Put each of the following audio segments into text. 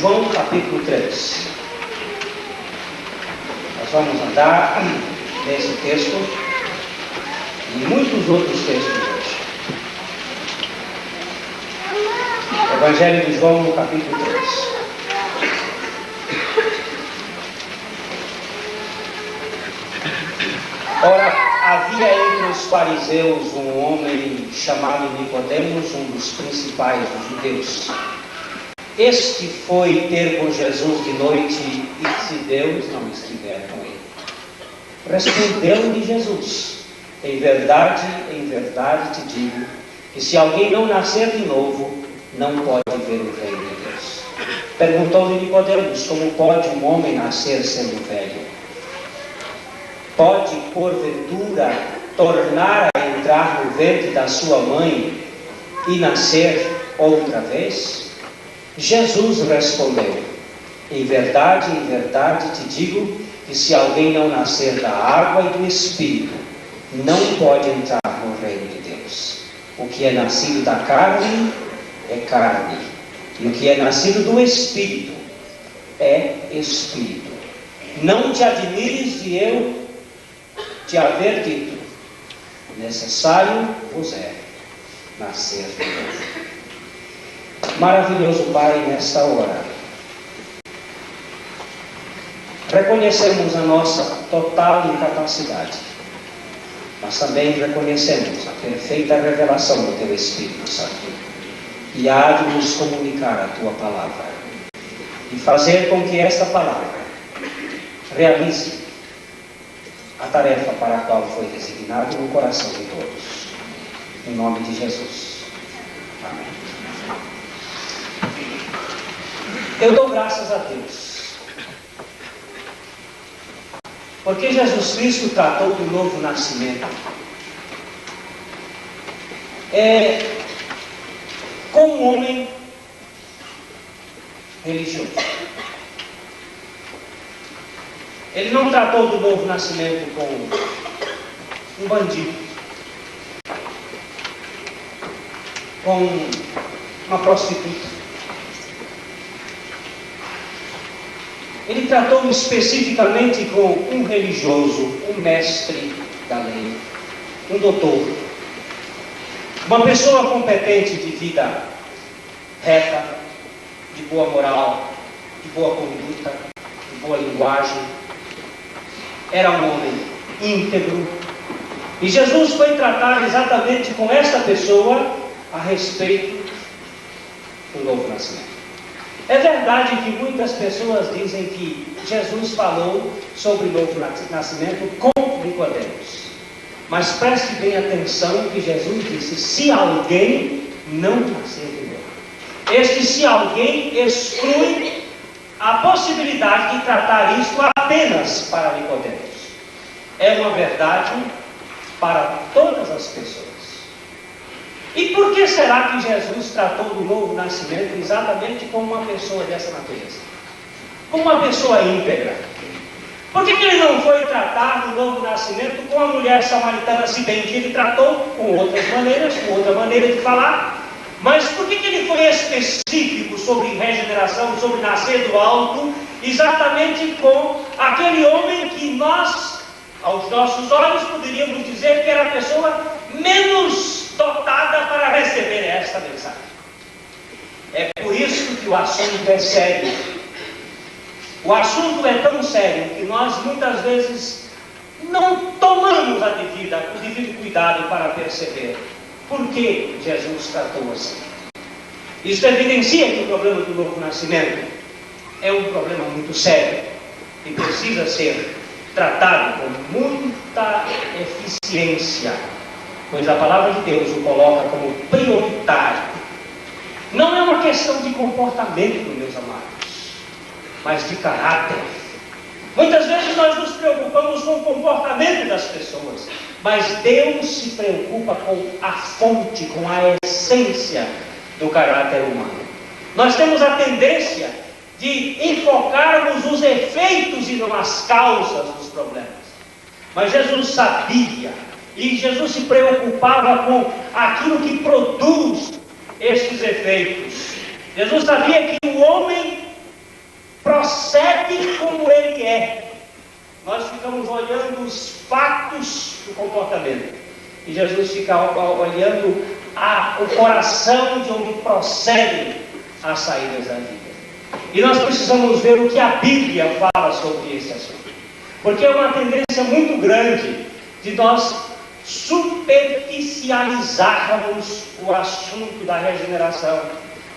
João capítulo 3. Nós vamos andar nesse texto e muitos outros textos hoje. Evangelho de João, no capítulo 3. Ora, havia entre os fariseus um homem chamado Nicodemos, um dos principais dos judeus. Este foi ter com Jesus de noite e se Deus não estiver com ele. Respondeu-lhe Jesus: em verdade te digo, que se alguém não nascer de novo, não pode ver o reino de Deus. Perguntou-lhe Nicodemos: como pode um homem nascer sendo velho? Pode, porventura, tornar a entrar no ventre da sua mãe e nascer outra vez? Jesus respondeu: em verdade te digo, que se alguém não nascer da água e do Espírito, não pode entrar no reino de Deus. O que é nascido da carne é carne, e o que é nascido do Espírito é Espírito. Não te admires de eu te haver dito: necessário vos é nascer de novo. Maravilhoso Pai, nesta hora, reconhecemos a nossa total incapacidade, mas também reconhecemos a perfeita revelação do Teu Espírito Santo, que há de nos comunicar a Tua palavra e fazer com que esta palavra realize a tarefa para a qual foi designado no coração de todos. Em nome de Jesus. Amém. Eu dou graças a Deus, porque Jesus Cristo tratou do novo nascimento com um homem religioso. Ele não tratou do novo nascimento com um bandido, com uma prostituta. Ele tratou especificamente com um religioso, um mestre da lei, um doutor, uma pessoa competente de vida reta, de boa moral, de boa conduta, de boa linguagem. Era um homem íntegro. E Jesus foi tratar exatamente com esta pessoa a respeito do novo nascimento. É verdade que muitas pessoas dizem que Jesus falou sobre o novo nascimento com Nicodemos. Mas preste bem atenção que Jesus disse: se alguém não nascer de novo. Este se alguém exclui a possibilidade de tratar isto apenas para Nicodemos. É uma verdade para todas as pessoas. E por que será que Jesus tratou do novo nascimento exatamente como uma pessoa dessa natureza? Como uma pessoa íntegra? Por que ele não foi tratar do novo nascimento com a mulher samaritana, se bem que ele tratou com outras maneiras, com outra maneira de falar? Mas por que ele foi específico sobre regeneração, sobre nascer do alto, exatamente com aquele homem que nós, aos nossos olhos, poderíamos dizer que era a pessoa menos dotada para receber esta mensagem? É por isso que o assunto é sério. O assunto é tão sério que nós muitas vezes não tomamos o devido cuidado para perceber por que Jesus tratou assim. Isso evidencia que o problema do novo nascimento é um problema muito sério e precisa ser tratado com muita eficiência, pois a palavra de Deus o coloca como prioritário. Não é uma questão de comportamento, meus amados, mas de caráter. Muitas vezes nós nos preocupamos com o comportamento das pessoas, mas Deus se preocupa com a fonte, com a essência do caráter humano. Nós temos a tendência de enfocarmos os efeitos e não as causas dos problemas. Mas Jesus sabia, e Jesus se preocupava com aquilo que produz estes efeitos. Jesus sabia que o homem procede como ele é. Nós ficamos olhando os fatos do comportamento, e Jesus fica olhando o coração de onde procedem as saídas da vida. E nós precisamos ver o que a Bíblia fala sobre esse assunto, porque é uma tendência muito grande de nós superficializarmos o assunto da regeneração,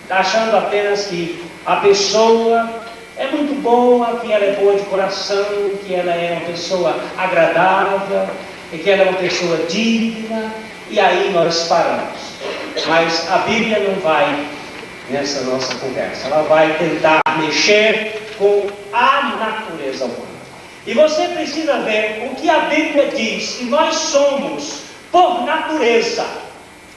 achando apenas que a pessoa é muito boa, que ela é boa de coração, que ela é uma pessoa agradável, e que ela é uma pessoa digna, e aí nós paramos. Mas a Bíblia não vai nessa nossa conversa, ela vai tentar mexer com a natureza humana. E você precisa ver o que a Bíblia diz, que nós somos, por natureza,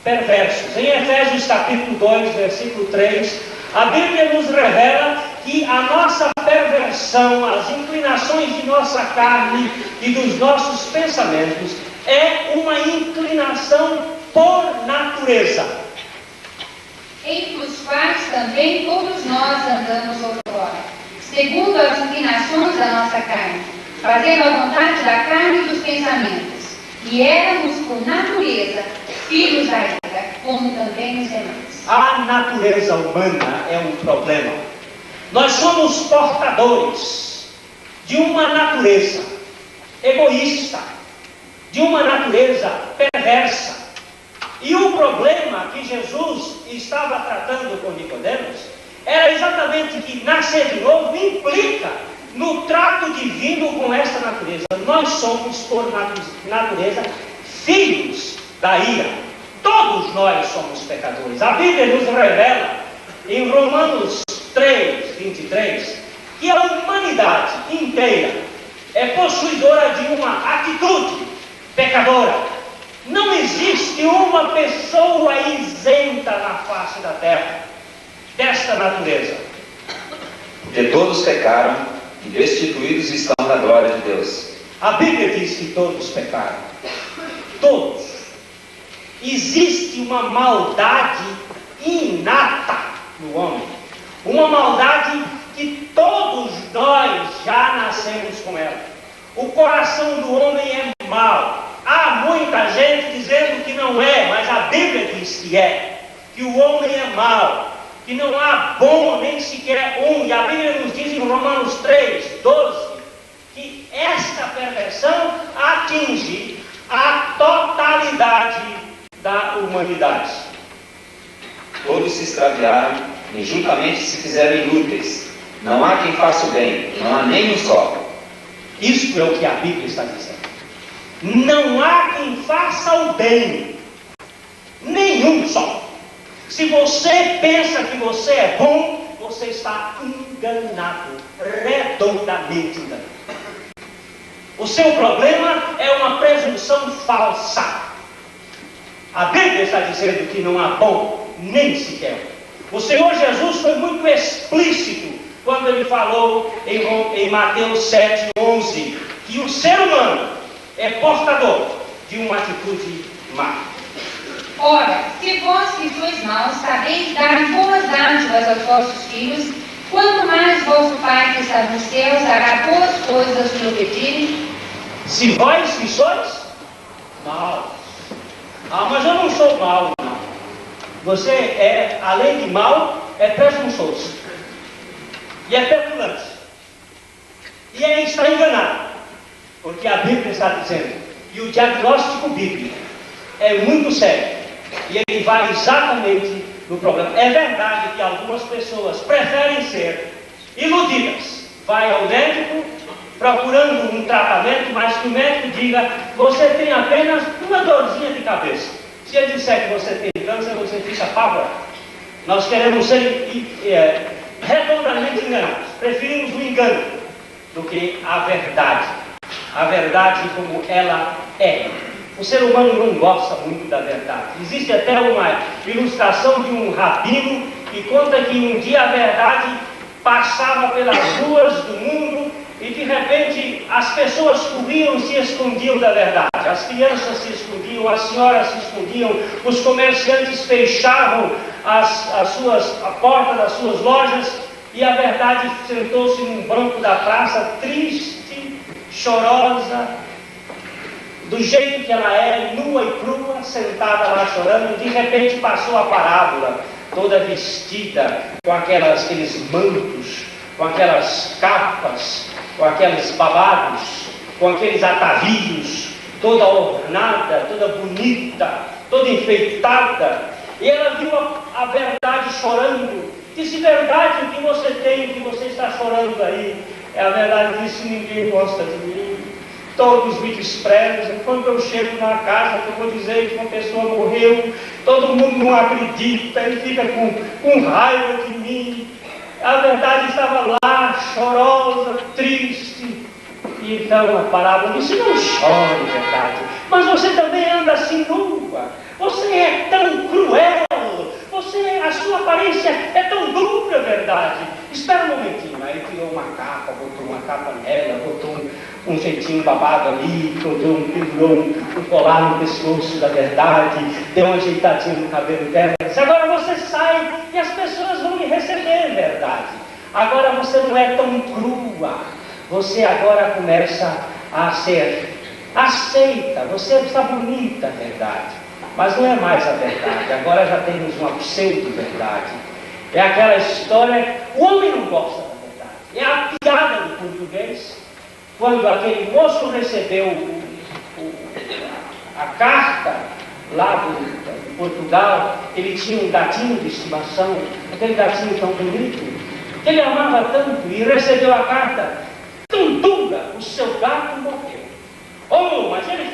perversos. Em Efésios capítulo 2, versículo 3, a Bíblia nos revela que a nossa perversão, as inclinações de nossa carne e dos nossos pensamentos, é uma inclinação por natureza. Entre os quais também todos nós andamos outrora, segundo as inclinações da nossa carne, fazendo a vontade da carne e dos pensamentos. E éramos, por natureza, filhos da ira, como também os demais. A natureza humana é um problema. Nós somos portadores de uma natureza egoísta, de uma natureza perversa. E o problema que Jesus estava tratando com Nicodemos era exatamente que nascer de novo implica no trato divino com esta natureza. Nós somos, por natureza, filhos da ira. Todos nós somos pecadores. A Bíblia nos revela em Romanos 3, 23, que a humanidade inteira é possuidora de uma atitude pecadora. Não existe uma pessoa isenta na face da terra desta natureza. Porque todos pecaram e destituídos estão da glória de Deus. A Bíblia diz que todos pecaram. Todos. Existe uma maldade inata no homem. Uma maldade que todos nós já nascemos com ela. O coração do homem é mau. Há muita gente dizendo que não é, mas a Bíblia diz que é. Que o homem é mau, que não há bom nem sequer um. E a Bíblia nos diz em Romanos 3, 12, que esta perversão atinge a totalidade da humanidade. Todos se extraviaram e juntamente se fizeram inúteis. Não há quem faça o bem, não há nem um só. Isso é o que a Bíblia está dizendo. Não há quem faça o bem, nenhum só. Se você pensa que você é bom, você está enganado, redondamente enganado. O seu problema é uma presunção falsa. A Bíblia está dizendo que não há bom, nem sequer. O Senhor Jesus foi muito explícito quando ele falou em Mateus 7, 11, que o ser humano é portador de uma atitude má. Ora, se vós que sois maus sabeis dar boas dádivas aos vossos filhos, quanto mais vosso Pai que está nos céus dará boas coisas aos que o pedirem. Se vós que sois maus. Mas eu não sou mau, não. Você é, além de mau, é presunçoso, e é petulante, e está enganado, porque a Bíblia está dizendo, e o diagnóstico bíblico é muito sério, e ele vai exatamente no problema. É verdade que algumas pessoas preferem ser iludidas, vai ao médico procurando um tratamento, mas que o médico diga, você tem apenas uma dorzinha de cabeça. Se ele disser que você tem câncer, você fica apavorado. Nós queremos ser redondamente enganados. Preferimos o engano do que a verdade. A verdade como ela é. O ser humano não gosta muito da verdade. Existe até uma ilustração de um rabino que conta que um dia a verdade passava pelas ruas do mundo e de repente as pessoas corriam e se escondiam da verdade. As crianças se escondiam, as senhoras se escondiam, os comerciantes fechavam a porta das suas lojas e a verdade sentou-se num banco da praça, triste, chorosa, do jeito que ela é, nua e crua, sentada lá chorando. De repente passou a parábola, toda vestida com aqueles mantos, com aquelas capas, com aqueles babados, com aqueles atavios, toda ornada, toda bonita, toda enfeitada. E ela viu a verdade chorando. Disse, verdade, o que você tem, o que você está chorando aí? É a verdade, disse, ninguém gosta de mim. Todos me desprezam. Quando eu chego na casa, eu vou dizer que uma pessoa morreu, todo mundo não acredita, ele fica com raiva de mim. A verdade estava lá, chorosa, triste. E então a parábola disse, não chore, verdade, mas você também anda assim nua, você é tão cruel, a sua aparência é tão dura, verdade. Espera um momentinho. Aí tirou uma capa, botou uma capa nela, botou um jeitinho babado ali, pendurou um colar no pescoço da verdade, deu uma ajeitadinha no cabelo dela. Disse, agora você sai e as pessoas vão lhe receber, verdade. Agora você não é tão crua, você agora começa a ser aceita, você está bonita, verdade. Mas não é mais a verdade, agora já temos uma pseudo-verdade. É aquela história, o homem não gosta da verdade. É a piada do português, quando aquele moço recebeu a carta lá de Portugal, ele tinha um gatinho de estimação, aquele gatinho tão bonito, que ele amava tanto, e recebeu a carta, Tuntunga, o seu gato morreu. Oh, mas ele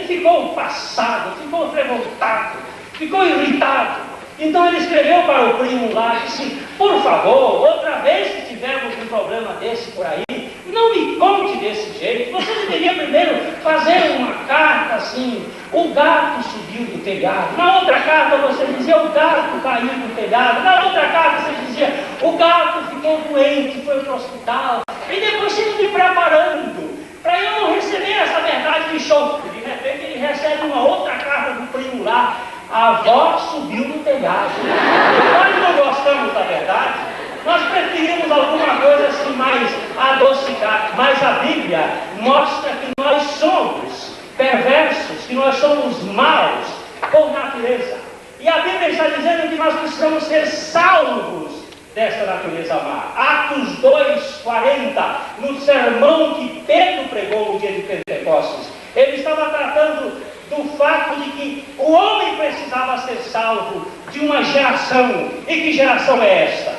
ficou passado, ficou revoltado, ficou irritado. Então ele escreveu para o primo lá e disse, por favor, outra vez que tivermos um problema desse por aí, não me conte desse jeito. Você deveria primeiro fazer uma carta assim, o gato subiu do telhado. Na outra carta você dizia, o gato caiu do telhado. Na outra carta você dizia, o gato ficou doente, foi para o hospital. E depois você me preparando para eu não receber essa verdade de choque. De repente ele recebe uma outra carta do primo lá, a avó subiu no telhado. Nós não gostamos da verdade, nós preferimos alguma coisa assim mais adocicada, mas a Bíblia mostra que nós somos perversos, que nós somos maus por natureza. E a Bíblia está dizendo que nós precisamos ser salvos desta natureza má. Atos 2:40, no sermão que Pedro pregou no dia de Pentecostes, ele estava tratando do fato de que o homem precisava ser salvo de uma geração. E que geração é esta?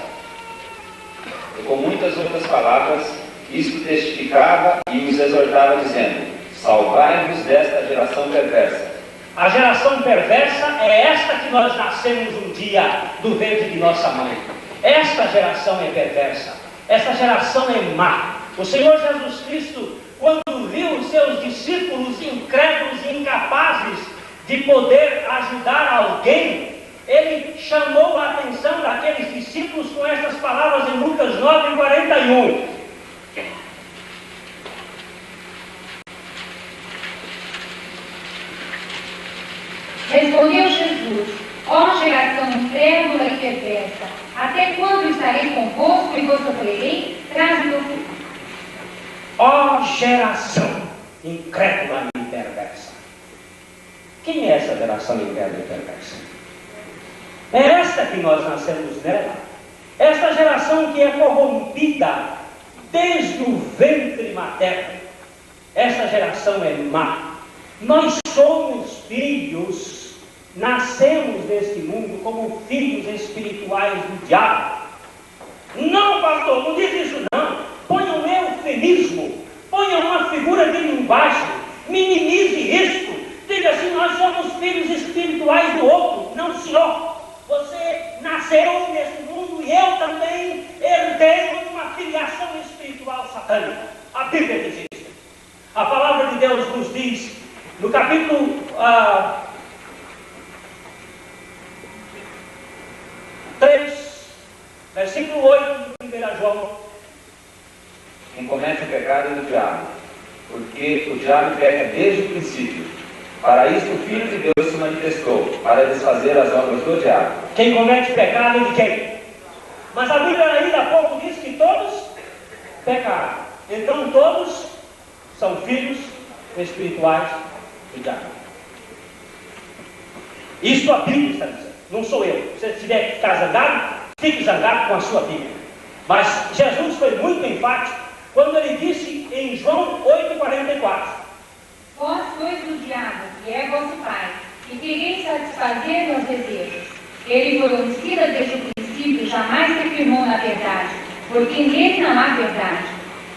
E com muitas outras palavras, isto testificava e os exortava, dizendo, salvai-vos desta geração perversa. A geração perversa é esta que nós nascemos um dia do ventre de nossa mãe. Esta geração é perversa, esta geração é má. O Senhor Jesus Cristo, quando viu os seus discípulos incrédulos e incapazes de poder ajudar alguém, ele chamou a atenção daqueles discípulos com estas palavras em Lucas 9:41. Respondeu Jesus, ó geração incrédula e perversa, até quando estarei convosco e vos sofrerei? Traze-me o filho. Ó geração incrédula e perversa. Quem é essa geração incrédula e perversa? É esta que nós nascemos nela. Esta geração que é corrompida desde o ventre materno, esta geração é má. Nós somos filhos, nascemos neste mundo como filhos espirituais do diabo. Não, pastor, não diz isso não. Ponha um eufemismo, ponha uma figura de linguagem, minimize isso. Diga assim: nós somos filhos espirituais do outro. Não, senhor. Você nasceu nesse mundo e eu também herdei uma filiação espiritual satânica. A Bíblia diz isso. A palavra de Deus nos diz, no capítulo 3, versículo 8 de 1 João: quem comete o pecado é do diabo, porque o diabo peca desde o princípio. Para isso o Filho de Deus se manifestou, para desfazer as obras do diabo. Quem comete pecado é de quem? Mas a Bíblia ainda há pouco diz que todos pecaram. Então todos são filhos espirituais do diabo. Isso a Bíblia está dizendo, não sou eu. Se você tiver que ficar zangado, fique zangado com a sua Bíblia. Mas Jesus foi muito enfático quando ele disse em João 8,44: vós sois do diabo, que é vosso pai, e quereis satisfazer meus desejos. Ele foi homicida desde o princípio e jamais se firmou na verdade, porque nele não há verdade.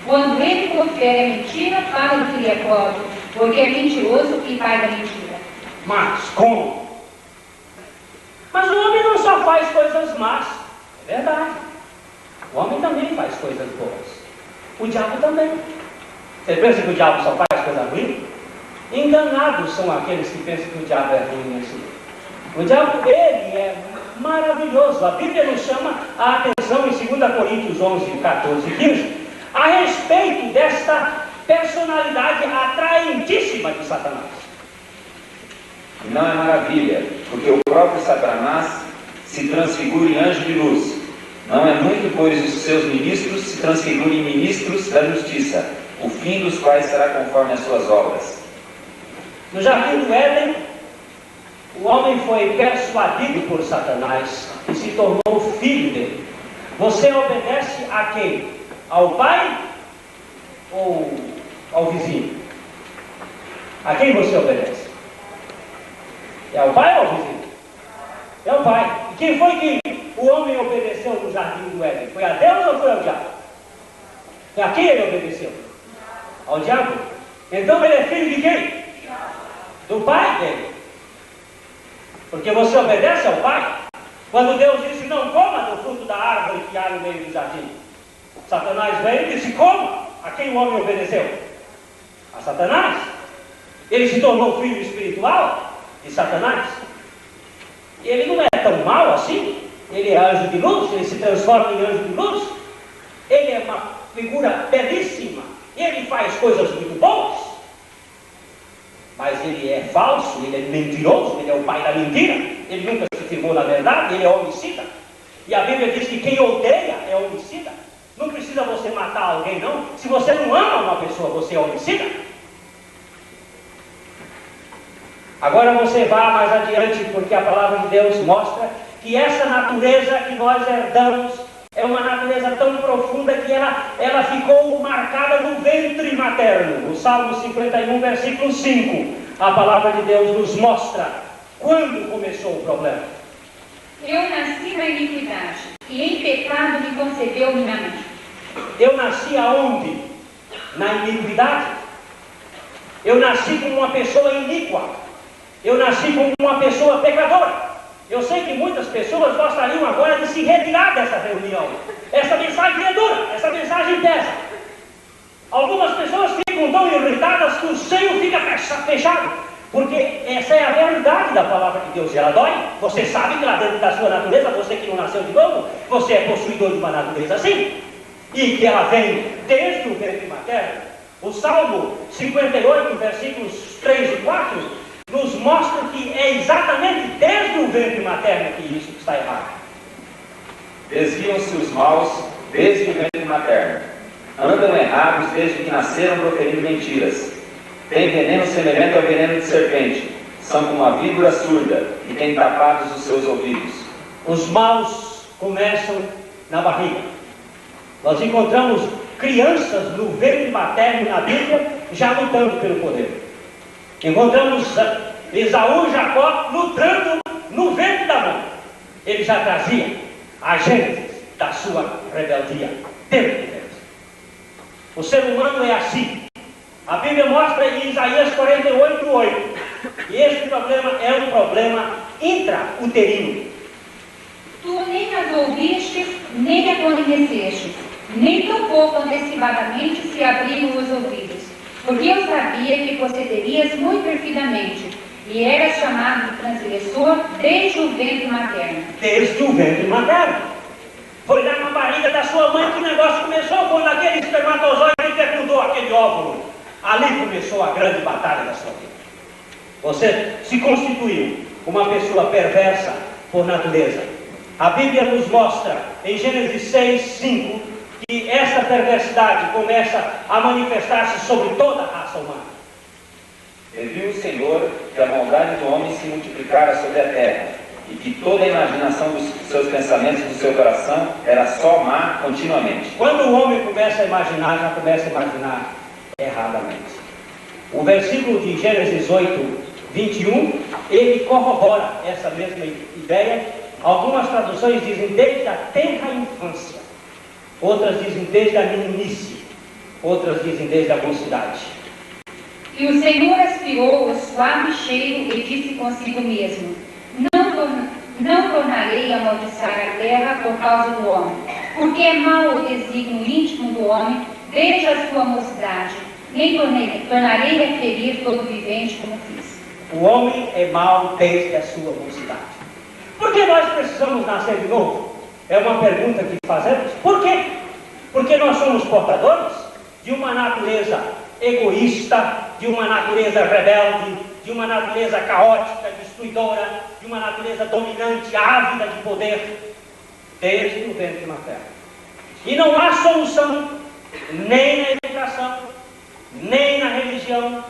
Quando ele profere a mentira, fala do que lhe é próprio, porque é mentiroso e pai da mentira. Mas como? Mas o homem não só faz coisas más, é verdade. O homem também faz coisas boas. O diabo também. Você pensa que o diabo só faz coisa ruim? Enganados são aqueles que pensam que o diabo é ruim assim. O diabo, ele é maravilhoso. A Bíblia nos chama a atenção em 2 Coríntios 11, 14 e 15, a respeito desta personalidade atraentíssima de Satanás. E não é maravilha, porque o próprio Satanás se transfigura em anjo de luz. Não é muito, pois os seus ministros se transfigurem em ministros da justiça, o fim dos quais será conforme as suas obras. No jardim do Éden, o homem foi persuadido por Satanás e se tornou filho dele. Você obedece a quem? Ao pai ou ao vizinho? A quem você obedece? É ao pai ou ao vizinho? É ao pai. E quem foi que o homem obedeceu no jardim do Éden? Foi a Deus ou foi ao diabo? A quem ele obedeceu? Ao diabo. Então ele é filho de quem? Do pai dele. Porque você obedece ao pai. Quando Deus disse: não coma do fruto da árvore que há no meio do jardim, Satanás veio e disse: coma. A quem o homem obedeceu? A Satanás. Ele se tornou filho espiritual de Satanás. E ele não é tão mau assim. Ele é anjo de luz, ele se transforma em anjo de luz. Ele é uma figura belíssima. Ele faz coisas muito boas. Mas ele é falso, ele é mentiroso, ele é o pai da mentira. Ele nunca se firmou na verdade, ele é homicida. E a Bíblia diz que quem odeia é homicida. Não precisa você matar alguém, não. Se você não ama uma pessoa, você é homicida. Agora você vá mais adiante, porque a palavra de Deus mostra que essa natureza que nós herdamos é uma natureza tão profunda que ela ficou marcada no ventre materno. O Salmo 51, versículo 5, a palavra de Deus nos mostra quando começou o problema. Eu nasci na iniquidade, e em pecado me concebeu minha mãe. Eu nasci aonde? Na iniquidade. Eu nasci como uma pessoa iníqua. Eu nasci como uma pessoa pecadora. Eu sei que muitas pessoas gostariam agora de se retirar dessa reunião. Essa mensagem é dura, essa mensagem pesa. Algumas pessoas ficam tão irritadas que o seio fica fechado, porque essa é a realidade da palavra de Deus. Ela dói. Você sabe que lá dentro da sua natureza, você que não nasceu de novo, você é possuidor de uma natureza assim, e que ela vem desde o ventre materno. O Salmo 58, versículos 3 e 4, nos mostra que é exatamente desde o ventre materno que isso está errado. Desviam-se os maus desde o ventre materno. Andam errados desde que nasceram proferindo mentiras. Têm veneno semelhante ao veneno de serpente. São como uma víbora surda e têm tapados os seus ouvidos. Os maus começam na barriga. Nós encontramos crianças no ventre materno na Bíblia já lutando pelo poder. Encontramos Esaú e Jacó lutando no ventre da mãe. Ele já trazia a gênese da sua rebeldia dentro de Deus. O ser humano é assim. A Bíblia mostra em Isaías 48:8 que este problema é um problema intrauterino. Tu nem as ouvistes, nem a conhecestes, nem tão pouco antecipadamente se abriram os ouvidos, porque eu sabia que procederias muito perfidamente, e eras chamado de transgressor desde o ventre materno. Desde o ventre materno. Foi lá na barriga da sua mãe que o negócio começou, quando aquele espermatozoide fecundou aquele óvulo. Ali começou a grande batalha da sua vida. Você se constituiu uma pessoa perversa por natureza. A Bíblia nos mostra em Gênesis 6:5 que essa perversidade começa a manifestar-se sobre toda a raça humana. E viu o Senhor que a maldade do homem se multiplicara sobre a terra, e que toda a imaginação dos seus pensamentos do seu coração era só má continuamente. Quando o homem começa a imaginar, já começa a imaginar erradamente. O versículo de Gênesis 8:21, ele corrobora essa mesma ideia. Algumas traduções dizem desde a tenra infância, outras dizem desde a meninice, outras dizem desde a mocidade. E o Senhor aspirou o suave cheiro e disse consigo mesmo: Não tornarei a amaldiçoar a terra por causa do homem, porque é mau o desígnio íntimo do homem desde a sua mocidade, nem tornarei a ferir todo vivente como fiz. O homem é mau desde a sua mocidade. Por que nós precisamos nascer de novo? É uma pergunta que fazemos. Por quê? Porque nós somos portadores de uma natureza egoísta, de uma natureza rebelde, de uma natureza caótica, destruidora, de uma natureza dominante, ávida de poder, desde o ventre materno. E não há solução, nem na educação, nem na religião,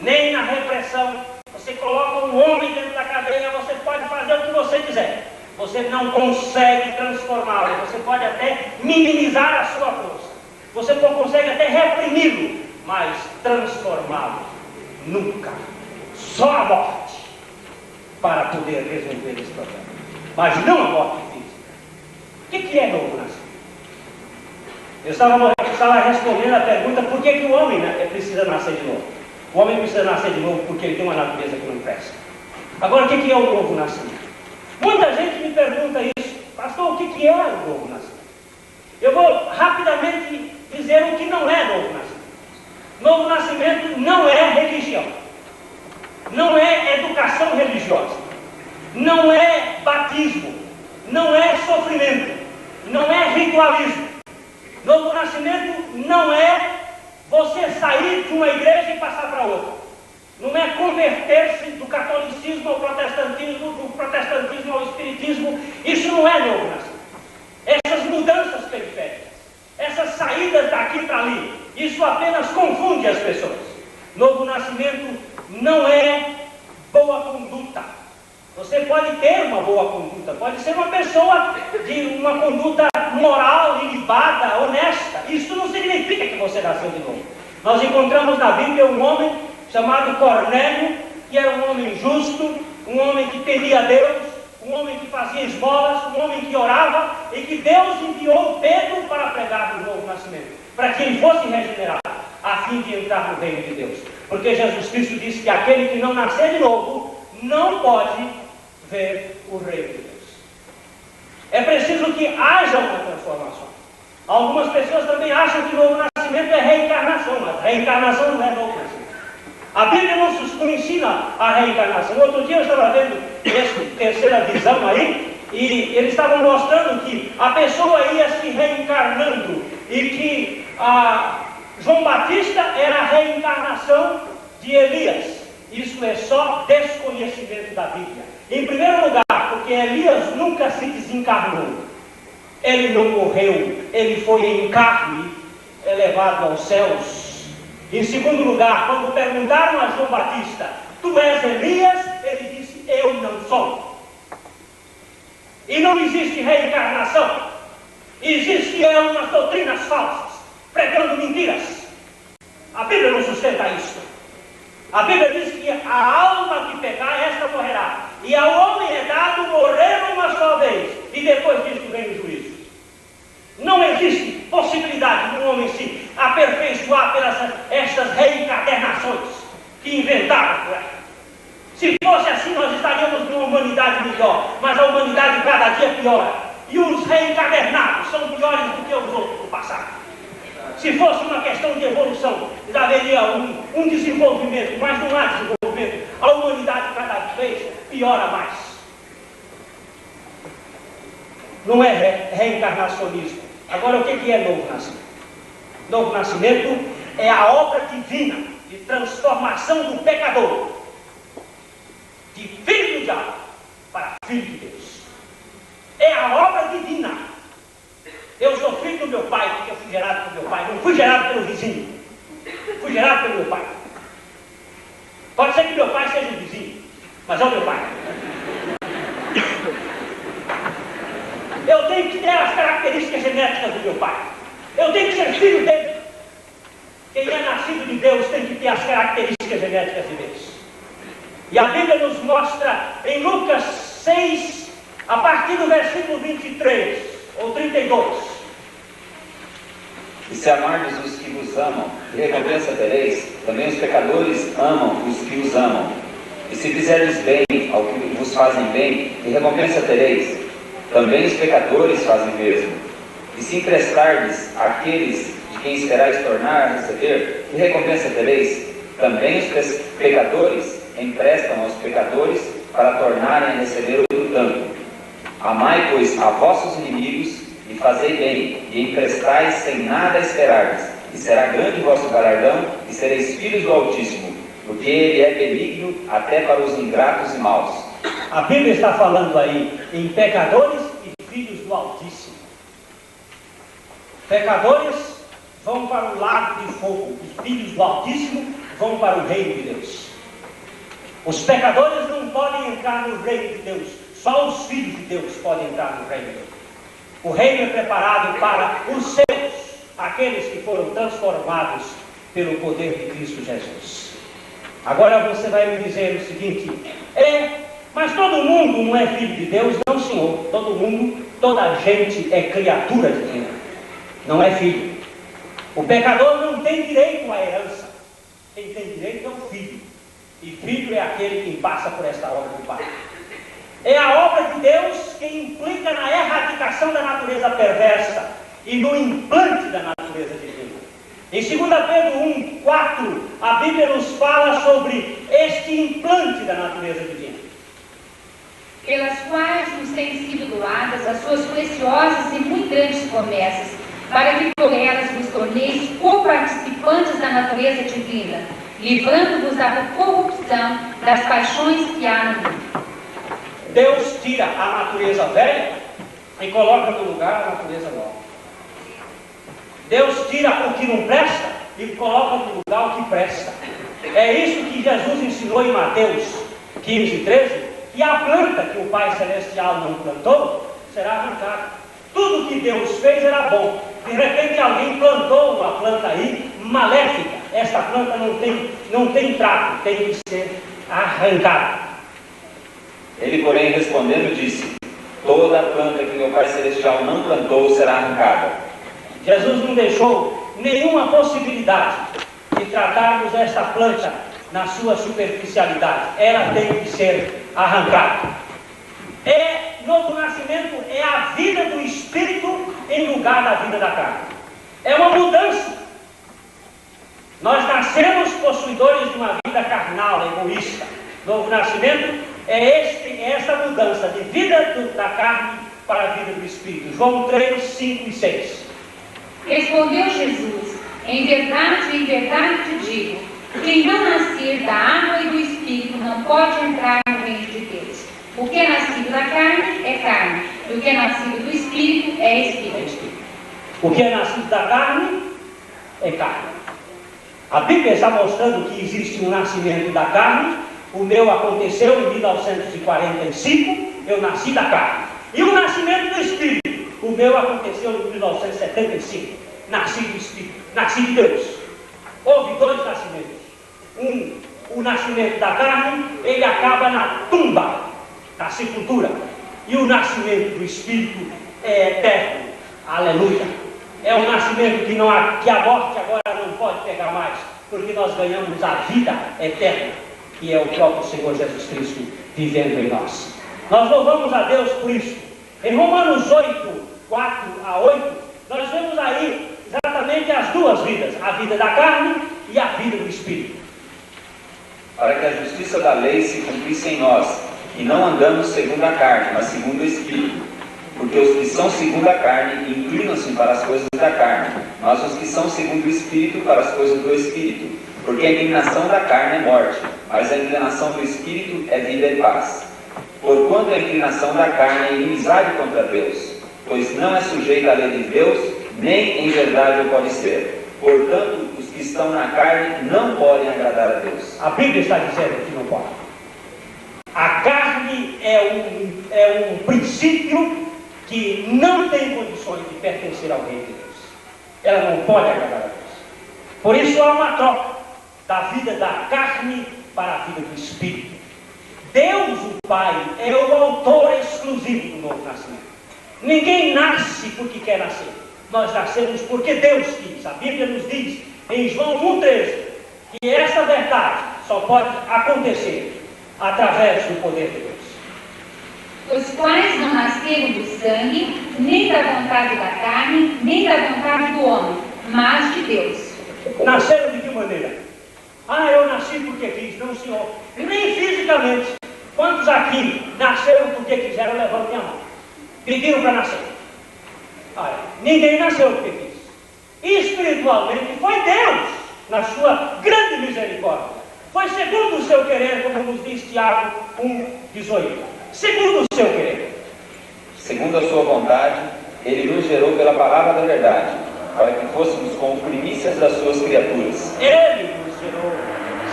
nem na repressão. Você coloca um homem dentro da cadeia, você pode fazer o que você quiser. Você não consegue transformá-lo, você pode até minimizar a sua força. Você consegue até reprimi-lo, mas transformá-lo nunca. Só a morte para poder resolver esse problema. Mas não a morte física. O que é novo nascimento? Eu estava respondendo a pergunta: por que o homem precisa nascer de novo? O homem precisa nascer de novo porque ele tem uma natureza que não presta. Agora, o que é o novo nascimento? Muita gente me pergunta isso: pastor, o que é o novo nascimento? Eu vou rapidamente dizer o que não é novo nascimento. Novo nascimento não é religião, não é educação religiosa, não é batismo, não é sofrimento, não é ritualismo. Novo nascimento não é você sair de uma igreja e passar para outra. Não é converter-se do catolicismo ao protestantismo, do protestantismo ao espiritismo. Isso não é novo nascimento. Essas mudanças periféricas, essas saídas daqui para ali, isso apenas confunde as pessoas. Novo nascimento não é boa conduta. Você pode ter uma boa conduta, pode ser uma pessoa de uma conduta moral, ilibada, honesta. Isso não significa que você nasceu de novo. Nós encontramos na Bíblia um homem chamado Cornélio, que era um homem justo, um homem que temia Deus, um homem que fazia esmolas, um homem que orava, e que Deus enviou Pedro para pregar o novo nascimento, para que ele fosse regenerado, a fim de entrar no reino de Deus. Porque Jesus Cristo disse que aquele que não nascer de novo não pode ver o reino de Deus. É preciso que haja uma transformação. Algumas pessoas também acham que o novo nascimento é reencarnação, mas reencarnação não é novo nascimento. A Bíblia não nos ensina a reencarnação. Outro dia eu estava vendo essa terceira visão aí, e eles estavam mostrando que a pessoa ia se reencarnando, e que João Batista era a reencarnação de Elias. Isso é só desconhecimento da Bíblia. Em primeiro lugar, porque Elias nunca se desencarnou. Ele não morreu, ele foi em carne elevado aos céus. Em segundo lugar, quando perguntaram a João Batista: tu és Elias? Ele disse: eu não sou. E não existe reencarnação. Existiam umas doutrinas falsas, pregando mentiras. A Bíblia não sustenta isso. A Bíblia diz que a alma que pecar, esta morrerá. E ao homem é dado morrer uma só vez, e depois disso vem o juízo. Não existe possibilidade de um homem se aperfeiçoar pelas estas reencarnações que inventaram por aí. Se fosse assim, nós estaríamos numa humanidade melhor, mas a humanidade cada dia piora. E os reencarnados são piores do que os outros do passado. Se fosse uma questão de evolução, já haveria um desenvolvimento, mas não há desenvolvimento. A humanidade cada vez piora mais. Não é reencarnacionismo. Agora, o que é novo nascimento? Novo nascimento é a obra divina de transformação do pecador, de filho do diabo para filho de Deus. É a obra divina. Eu sou filho do meu pai, porque eu fui gerado pelo meu pai. Não fui gerado pelo vizinho. Fui gerado pelo meu pai. Pode ser que meu pai seja o vizinho, mas é o meu pai. Eu tenho que ter as características genéticas do meu pai. Eu tenho que ser filho dele. Quem é nascido de Deus tem que ter as características genéticas de Deus. E a Bíblia nos mostra em Lucas 6, a partir do versículo 23 ou 32. E se amardes os que vos amam, que recompensa tereis? Também os pecadores amam os que os amam. E se fizerdes bem ao que vos fazem bem, que recompensa tereis? Também os pecadores fazem o mesmo. E se emprestardes àqueles de quem esperais tornar a receber, que recompensa tereis? Também os pecadores emprestam aos pecadores para tornarem a receber outro tanto. Amai, pois, a vossos inimigos, e fazei bem, e emprestais sem nada esperardes, e será grande o vosso galardão, e sereis filhos do Altíssimo, porque Ele é benigno até para os ingratos e maus. A Bíblia está falando aí em pecadores e filhos do Altíssimo. Pecadores vão para o lago de fogo, os filhos do Altíssimo vão para o reino de Deus. Os pecadores não podem entrar no reino de Deus, só os filhos de Deus podem entrar no reino de Deus. O reino é preparado para os seus, aqueles que foram transformados pelo poder de Cristo Jesus. Agora você vai me dizer o seguinte: mas todo mundo não é filho de Deus? Não, senhor. Todo mundo, toda gente é criatura divina, não é filho. O pecador não tem direito à herança. Quem tem direito é o filho. E filho é aquele que passa por esta obra do Pai. É a obra de Deus que implica na erradicação da natureza perversa e no implante da natureza divina. Em 2 Pedro 1:4, a Bíblia nos fala sobre este implante da natureza divina. Pelas quais nos têm sido doadas as suas preciosas e muito grandes promessas, para que por elas vos torneis co-participantes da natureza divina, livrando-vos da corrupção das paixões que há no mundo. Deus tira a natureza velha e coloca no lugar a natureza nova. Deus tira o que não presta e coloca no lugar o que presta. É isso que Jesus ensinou em Mateus 15:13, que a planta que o Pai Celestial não plantou será arrancada. Tudo que Deus fez era bom. De repente alguém plantou uma planta aí maléfica. Essa planta não tem trato, tem que ser arrancada. Ele, porém, respondendo, disse: toda planta que meu Pai Celestial não plantou será arrancada. Jesus não deixou nenhuma possibilidade de tratarmos esta planta na sua superficialidade. Ela tem que ser arrancada. Novo nascimento é a vida do Espírito em lugar da vida da carne. É uma mudança. Nós nascemos possuidores de uma vida carnal, egoísta. Novo nascimento é essa mudança de vida da carne para a vida do Espírito. João 3, 5 e 6. Respondeu Jesus: em verdade te digo, quem não nascer da água e do Espírito não pode entrar no reino de Deus. O que é nascido da carne é carne, e o que é nascido do Espírito é Espírito. O que é nascido da carne é carne. A Bíblia está mostrando que existe um nascimento da carne. O meu aconteceu em 1945, eu nasci da carne. E o nascimento do Espírito. O meu aconteceu em 1975. Nasci do Espírito, nasci de Deus. Houve dois nascimentos. O nascimento da carne, ele acaba na tumba, na sepultura. E o nascimento do Espírito é eterno. Aleluia. É o nascimento que a morte agora não pode pegar mais, porque nós ganhamos a vida eterna, que é o próprio Senhor Jesus Cristo vivendo em nós. Nós louvamos a Deus por isso. Em Romanos 8, 4 a 8, nós vemos aí exatamente as duas vidas, a vida da carne e a vida do Espírito. Para que a justiça da lei se cumprisse em nós, e não andamos segundo a carne, mas segundo o Espírito. Porque os que são segundo a carne inclinam-se para as coisas da carne, mas os que são segundo o Espírito para as coisas do Espírito. Porque a inclinação da carne é morte, mas a inclinação do Espírito é vida e paz. Porquanto a inclinação da carne é inimizade contra Deus, pois não é sujeita à lei de Deus, nem em verdade o pode ser. Portanto, os que estão na carne não podem agradar a Deus. A Bíblia está dizendo que não pode. A carne é um princípio que não tem condições de pertencer ao reino de Deus. Ela não pode agradar a Deus. Por isso há uma troca da vida da carne para a vida do Espírito. Deus, o Pai, é o autor exclusivo do novo nascimento. Ninguém nasce porque quer nascer. Nós nascemos porque Deus quis. A Bíblia nos diz em João 1,13 que essa verdade só pode acontecer através do poder de Deus. Os quais não nasceram do sangue, nem da vontade da carne, nem da vontade do homem, mas de Deus. Nasceram de que maneira? Eu nasci porque quis. Não, senhor. Nem fisicamente. Quantos aqui nasceram porque quiseram? Levantem a mão. Pediram para nascer. Ninguém nasceu porque quis. Espiritualmente foi Deus, na sua grande misericórdia. Foi segundo o seu querer, como nos diz Tiago 1,18. Segundo o seu querer. Segundo a sua vontade, Ele nos gerou pela palavra da verdade, para que fôssemos como primícias das suas criaturas. Ele nos gerou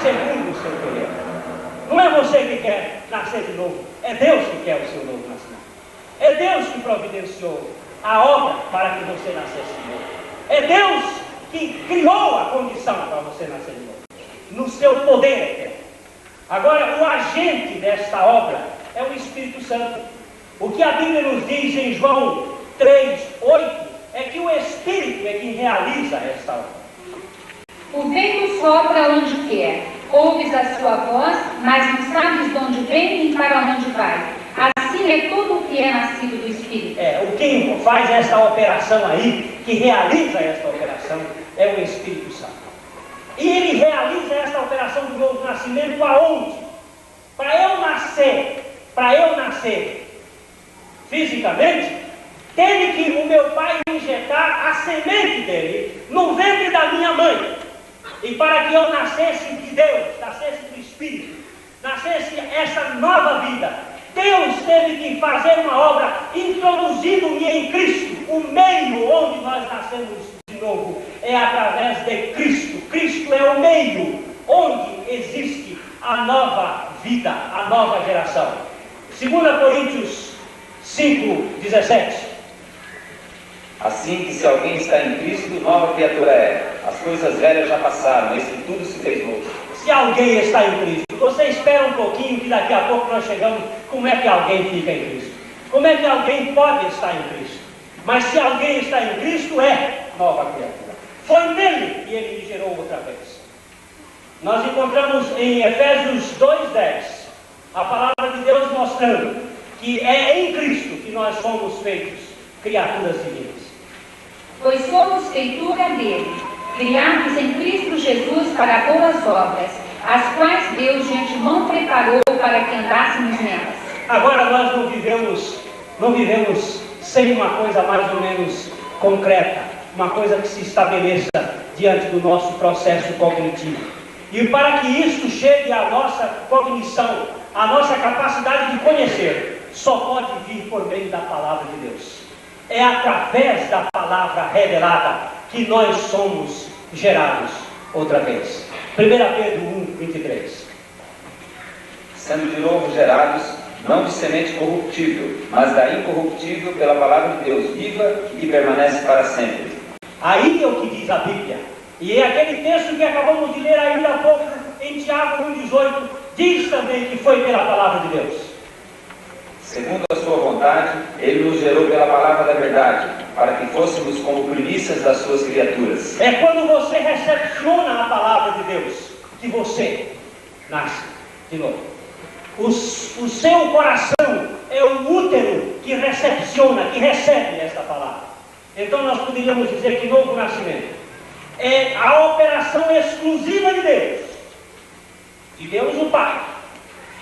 segundo o seu querer. Não é você que quer nascer de novo, é Deus que quer o seu novo nascimento. É Deus que providenciou a obra para que você nascesse de novo. É Deus que criou a condição para você nascer de novo, no seu poder eterno. Agora, o agente desta obra é o Espírito Santo. O que a Bíblia nos diz em João 3:8 é que o Espírito é quem realiza esta obra. O vento sopra onde quer, ouves a sua voz, mas não sabes de onde vem nem para onde vai. Assim é tudo o que é nascido do Espírito. Quem faz esta operação aí, que realiza esta operação, é o Espírito Santo. E ele realiza esta operação do novo nascimento aonde? Para eu nascer fisicamente, teve que o meu pai injetar a semente dele no ventre da minha mãe. E para que eu nascesse de Deus, nascesse do Espírito, nascesse essa nova vida, Deus teve que fazer uma obra introduzindo-me em Cristo. O meio onde nós nascemos de novo é através de Cristo. Cristo é o meio onde existe a nova vida, a nova geração. 2 Coríntios 5:17. Assim que se alguém está em Cristo, nova criatura é. As coisas velhas já passaram, eis que tudo se fez novo. Se alguém está em Cristo, você espera um pouquinho que daqui a pouco nós chegamos. Como é que alguém fica em Cristo? Como é que alguém pode estar em Cristo? Mas se alguém está em Cristo, é nova criatura. Foi nele que ele me gerou outra vez. Nós encontramos em Efésios 2:10 a palavra de Deus mostrando que é em Cristo que nós somos feitos criaturas divinas. Pois somos feitura dele, criados em Cristo Jesus para boas obras, as quais Deus de antemão preparou para que andássemos nelas. Agora nós não vivemos sem uma coisa mais ou menos concreta, uma coisa que se estabeleça diante do nosso processo cognitivo. E para que isso chegue à nossa cognição, à nossa capacidade de conhecer, só pode vir por meio da palavra de Deus. É através da palavra revelada que nós somos gerados outra vez. 1 Pedro 1:23. Sendo de novo gerados não de semente corruptível, mas da incorruptível pela palavra de Deus, viva e que permanece para sempre. Aí é o que diz a Bíblia. E é aquele texto que acabamos de ler ainda há pouco, em Tiago 1,18, diz também que foi pela palavra de Deus. Segundo a sua vontade, Ele nos gerou pela palavra da verdade, para que fôssemos como primícias das suas criaturas. É quando você recepciona a palavra de Deus que você nasce de novo. O seu coração é o útero que recepciona, que recebe esta palavra. Então nós poderíamos dizer que novo nascimento é a operação exclusiva de Deus o Pai,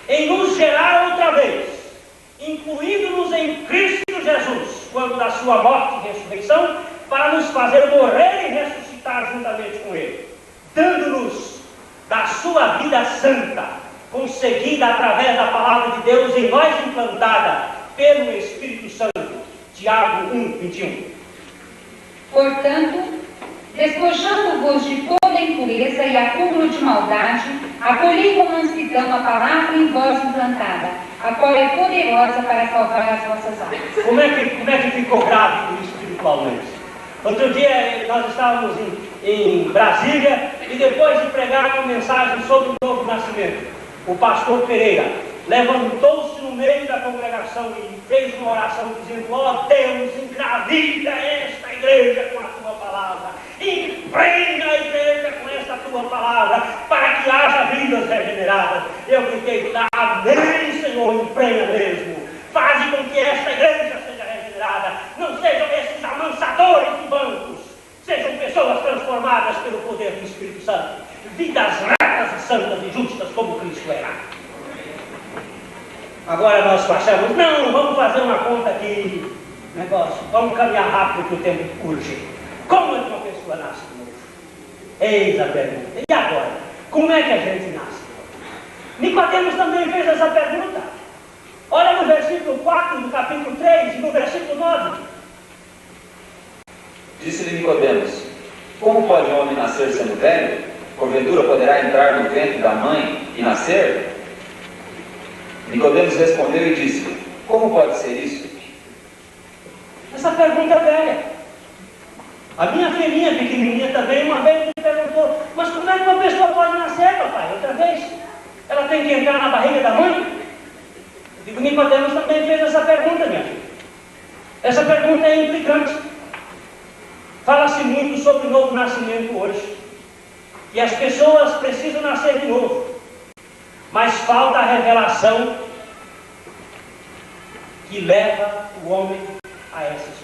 em nos gerar outra vez, incluindo-nos em Cristo Jesus, quando da sua morte e ressurreição, para nos fazer morrer e ressuscitar juntamente com Ele, dando-nos da sua vida santa, conseguida através da palavra de Deus em nós, implantada pelo Espírito Santo. Tiago 1:21. Portanto, despojando-vos de toda impureza e acúmulo de maldade, acolhei com mansidão a palavra em vós implantada, a qual é poderosa para salvar as vossas almas. Como é que ficou grave isso espiritualmente? Outro dia nós estávamos em Brasília e depois de pregar uma mensagem sobre o novo nascimento, o pastor Pereira levantou-se no meio da congregação e fez uma oração dizendo: ó Deus, engravida esta igreja com a tua palavra, impregna a igreja com esta tua palavra, para que haja vidas regeneradas. Eu gritei: amém, Senhor, impregna mesmo, faz com que esta igreja seja regenerada, não sejam esses amansadores de bancos, sejam pessoas transformadas pelo poder do Espírito Santo, vidas retas e santas e justas como Cristo era. Agora nós achamos: não, vamos fazer uma conta aqui, negócio, vamos caminhar rápido que o tempo urge. Como é que uma pessoa nasce de novo? Eis a pergunta. E agora? Como é que a gente nasce? Nicodemos também fez essa pergunta. Olha no versículo 4 do capítulo 3 e no versículo 9. Disse-lhe Nicodemos: como pode um homem nascer sendo velho? Porventura poderá entrar no ventre da mãe e nascer? Nicodemos respondeu e disse: como pode ser isso? Essa pergunta é velha. A minha filhinha pequenininha também uma vez me perguntou: mas como é que uma pessoa pode nascer, papai? Outra vez? Ela tem que entrar na barriga da mãe? Eu digo: Nicodemos também fez essa pergunta, minha filha. Essa pergunta é implicante. Fala-se muito sobre o novo nascimento hoje. E as pessoas precisam nascer de novo. Mas falta a revelação que leva o homem a essas coisas.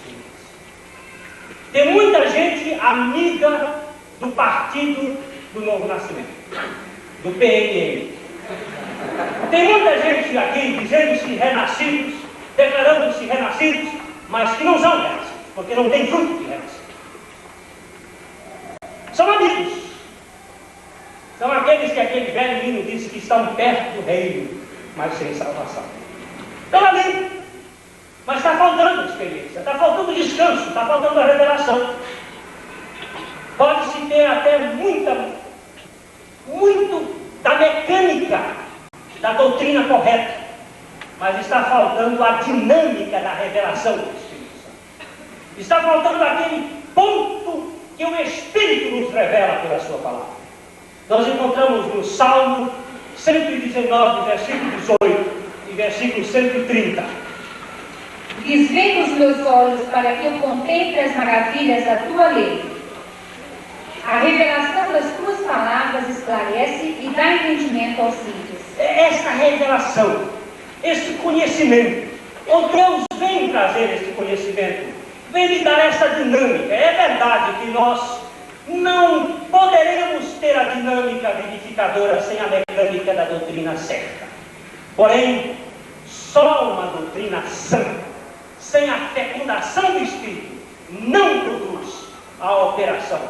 Tem muita gente amiga do partido do Novo Nascimento, do PNM. Tem muita gente aqui dizendo-se renascidos, declarando-se renascidos, mas que não são renascidos, porque não tem fruto de renascido. São amigos. São aqueles que aquele velho hino disse que estão perto do reino, mas sem salvação. Estão ali, mas está faltando experiência, está faltando descanso, está faltando a revelação. Pode-se ter até muito da mecânica da doutrina correta, mas está faltando a dinâmica da revelação do Espírito Santo. Está faltando aquele ponto que o Espírito nos revela pela sua palavra. Nós encontramos no Salmo 119, versículo 18 e versículo 130. Desvenda os meus olhos para que eu contemple as maravilhas da tua lei. A revelação das tuas palavras esclarece e dá entendimento aos simples. Esta revelação, este conhecimento, o Deus vem trazer este conhecimento, vem lhe dar essa dinâmica. É verdade que nós não poderemos ter a dinâmica vivificadora sem a mecânica da doutrina certa. Porém, só uma doutrina santa, sem a fecundação do Espírito, não produz a operação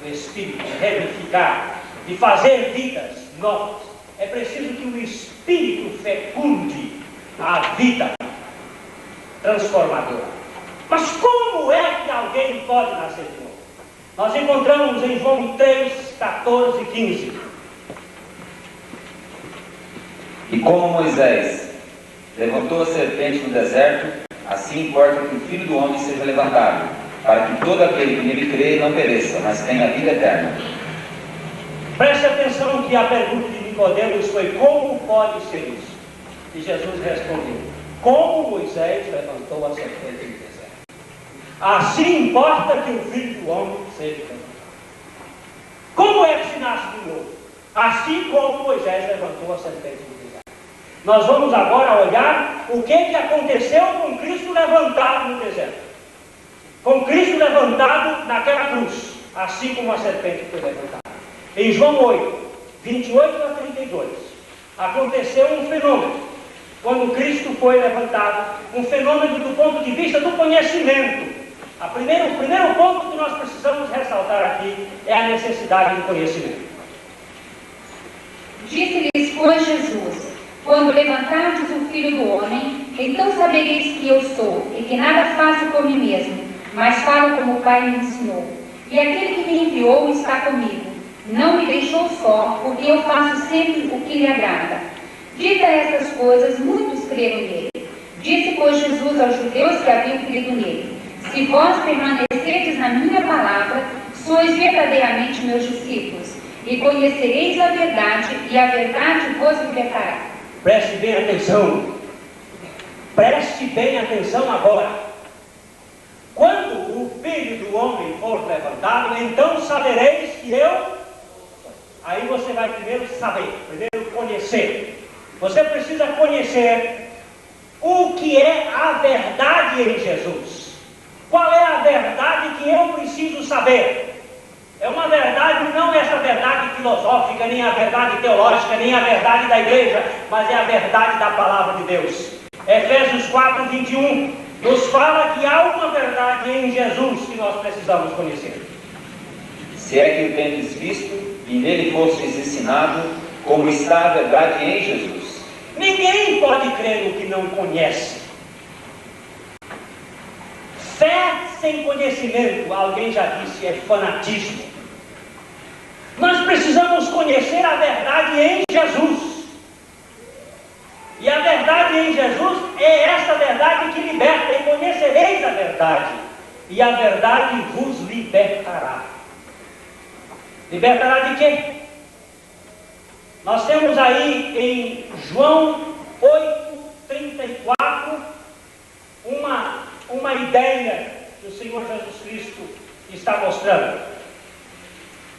do Espírito de revivificar, de fazer vidas novas. É preciso que o Espírito fecunde a vida transformadora. Mas como é que alguém pode nascer de novo? Nós encontramos em João 3, 14 e 15. E como Moisés levantou a serpente no deserto, assim importa que o Filho do Homem seja levantado, para que todo aquele que nele crê não pereça, mas tenha a vida eterna. Preste atenção que a pergunta de Nicodemos foi: como pode ser isso? E Jesus respondeu: como Moisés levantou a serpente no deserto, assim importa que o Filho do Homem seja levantado. Como é que se nasce de novo? Assim como Moisés levantou a serpente no deserto. Nós vamos agora olhar o que aconteceu com Cristo levantado no deserto. Com Cristo levantado naquela cruz, assim como a serpente foi levantada. Em João 8, 28 a 32, aconteceu um fenômeno. Quando Cristo foi levantado, um fenômeno do ponto de vista do conhecimento. O primeiro ponto que nós precisamos ressaltar aqui é a necessidade do conhecimento. Disse-lhes, pois, Jesus: quando levantardes o Filho do Homem, então sabereis que eu sou, e que nada faço por mim mesmo, mas falo como o Pai me ensinou. E aquele que me enviou está comigo. Não me deixou só, porque eu faço sempre o que lhe agrada. Dita estas coisas, muitos creram nele. Disse, pois, Jesus aos judeus que haviam crido nele: se vós permanecerdes na minha palavra, sois verdadeiramente meus discípulos, e conhecereis a verdade, e a verdade vos libertará. Preste bem atenção. Preste bem atenção agora. Quando o Filho do Homem for levantado, então sabereis que eu... Aí você vai primeiro saber, primeiro conhecer. Você precisa conhecer o que é a verdade em Jesus. Qual é a verdade que eu preciso saber? É uma verdade, não essa verdade filosófica, nem a verdade teológica, nem a verdade da igreja, mas é a verdade da palavra de Deus. Efésios 4, 21 nos fala que há uma verdade em Jesus que nós precisamos conhecer. Se é que o tendes visto e nele fostes ensinado, como está a verdade em Jesus. Ninguém pode crer no que não conhece. Fé sem conhecimento, alguém já disse, é fanatismo. Nós precisamos conhecer a verdade em Jesus. E a verdade em Jesus é essa verdade que liberta, e conhecereis a verdade, e a verdade vos libertará. Libertará de quê? Nós temos aí em João 8,34 uma ideia que o Senhor Jesus Cristo está mostrando.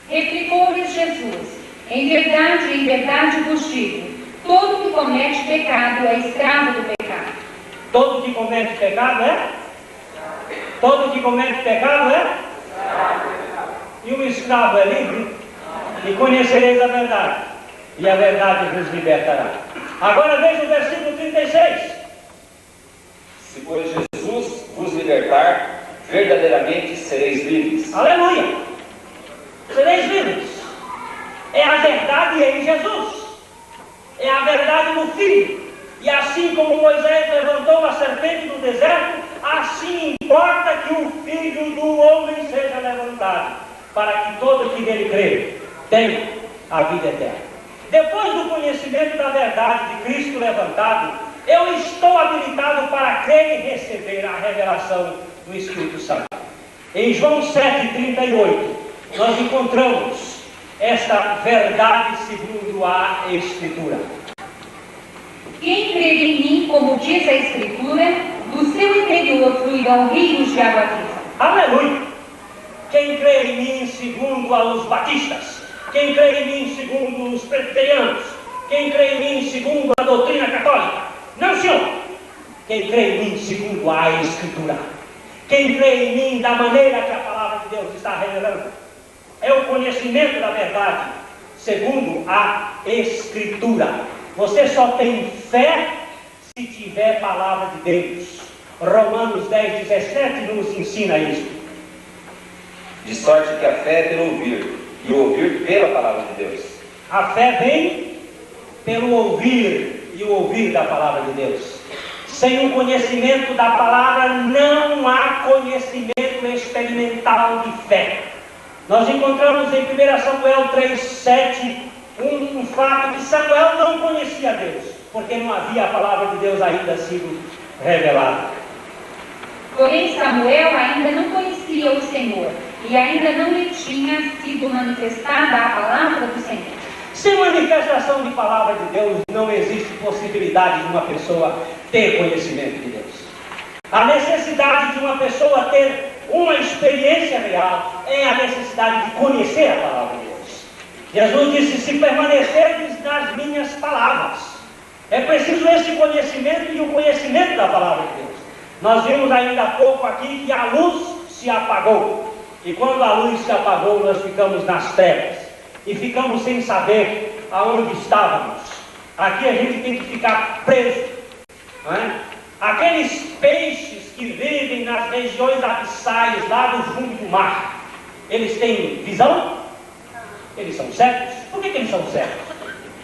Replicou-lhes Jesus: em verdade vos digo, todo que comete pecado é escravo do pecado. Todo que comete pecado é? Todo que comete pecado é? E o escravo é livre? E conhecereis a verdade, e a verdade vos libertará. Agora veja o versículo 36. Se pois Jesus vos libertar, verdadeiramente sereis livres. Aleluia! Sereis livres. É a verdade em Jesus. É a verdade no Filho. E assim como Moisés levantou a serpente no deserto, assim importa que o Filho do Homem seja levantado, para que todo que nele crê tenha a vida eterna. Depois do conhecimento da verdade de Cristo levantado, eu estou habilitado para crer e receber a revelação do Espírito Santo. Em João 7,38, nós encontramos esta verdade segundo a Escritura. Quem crer em mim, como diz a Escritura, do seu interior fluirão rios de água viva. Aleluia! Quem crê em mim segundo os batistas, quem crê em mim segundo os presbiterianos, quem crê em mim segundo a doutrina católica, não, senhor! Quem crê em mim segundo a Escritura, quem crê em mim da maneira que a palavra de Deus está revelando, é o conhecimento da verdade segundo a Escritura. Você só tem fé se tiver palavra de Deus. Romanos 10,17 nos ensina isso. De sorte que a fé é pelo ouvir, e o ouvir pela palavra de Deus. A fé vem pelo ouvir, e o ouvir da palavra de Deus. Sem o conhecimento da palavra, não há conhecimento experimental de fé. Nós encontramos em 1 Samuel 3,7 um fato que Samuel não conhecia Deus. porque não havia a palavra de Deus ainda sido revelada. Porém, Samuel ainda não conhecia o Senhor e ainda não lhe tinha sido manifestada a palavra do Senhor. Sem manifestação de palavra de Deus, não existe possibilidade de uma pessoa ter conhecimento de Deus. A necessidade de uma pessoa ter uma experiência real é a necessidade de conhecer a palavra de Deus. Jesus disse: se permanecerdes nas minhas palavras. É preciso esse conhecimento e o conhecimento da palavra de Deus. Nós vimos ainda há pouco aqui que a luz se apagou. E quando a luz se apagou, nós ficamos nas trevas. E ficamos sem saber aonde estávamos. Aqui a gente tem que ficar preso. Não é? Aqueles peixes que vivem nas regiões abissais, lá do fundo do mar, eles têm visão? Eles são cegos? Por que eles são cegos?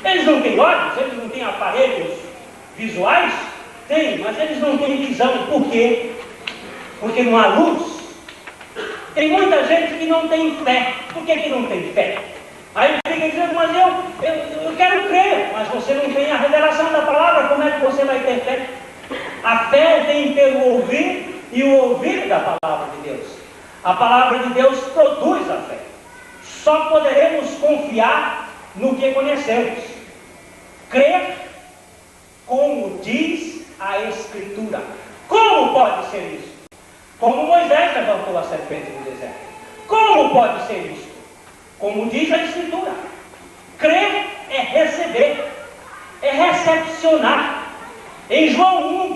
Eles não têm olhos? Eles não têm aparelhos visuais? Tem, mas eles não têm visão. Por quê? Porque não há luz. Tem muita gente que não tem fé. Por que não tem fé? Aí fica dizendo: mas eu quero crer, mas você não tem a revelação da palavra, como é que você vai ter fé? A fé vem pelo ouvir e o ouvir da palavra de Deus. A palavra de Deus produz a fé. Só poderemos confiar no que conhecemos. Crer como diz a Escritura. Como pode ser isso? Como Moisés levantou a serpente no deserto. Como pode ser isso? Como diz a Escritura. Crer é receber, é recepcionar. Em João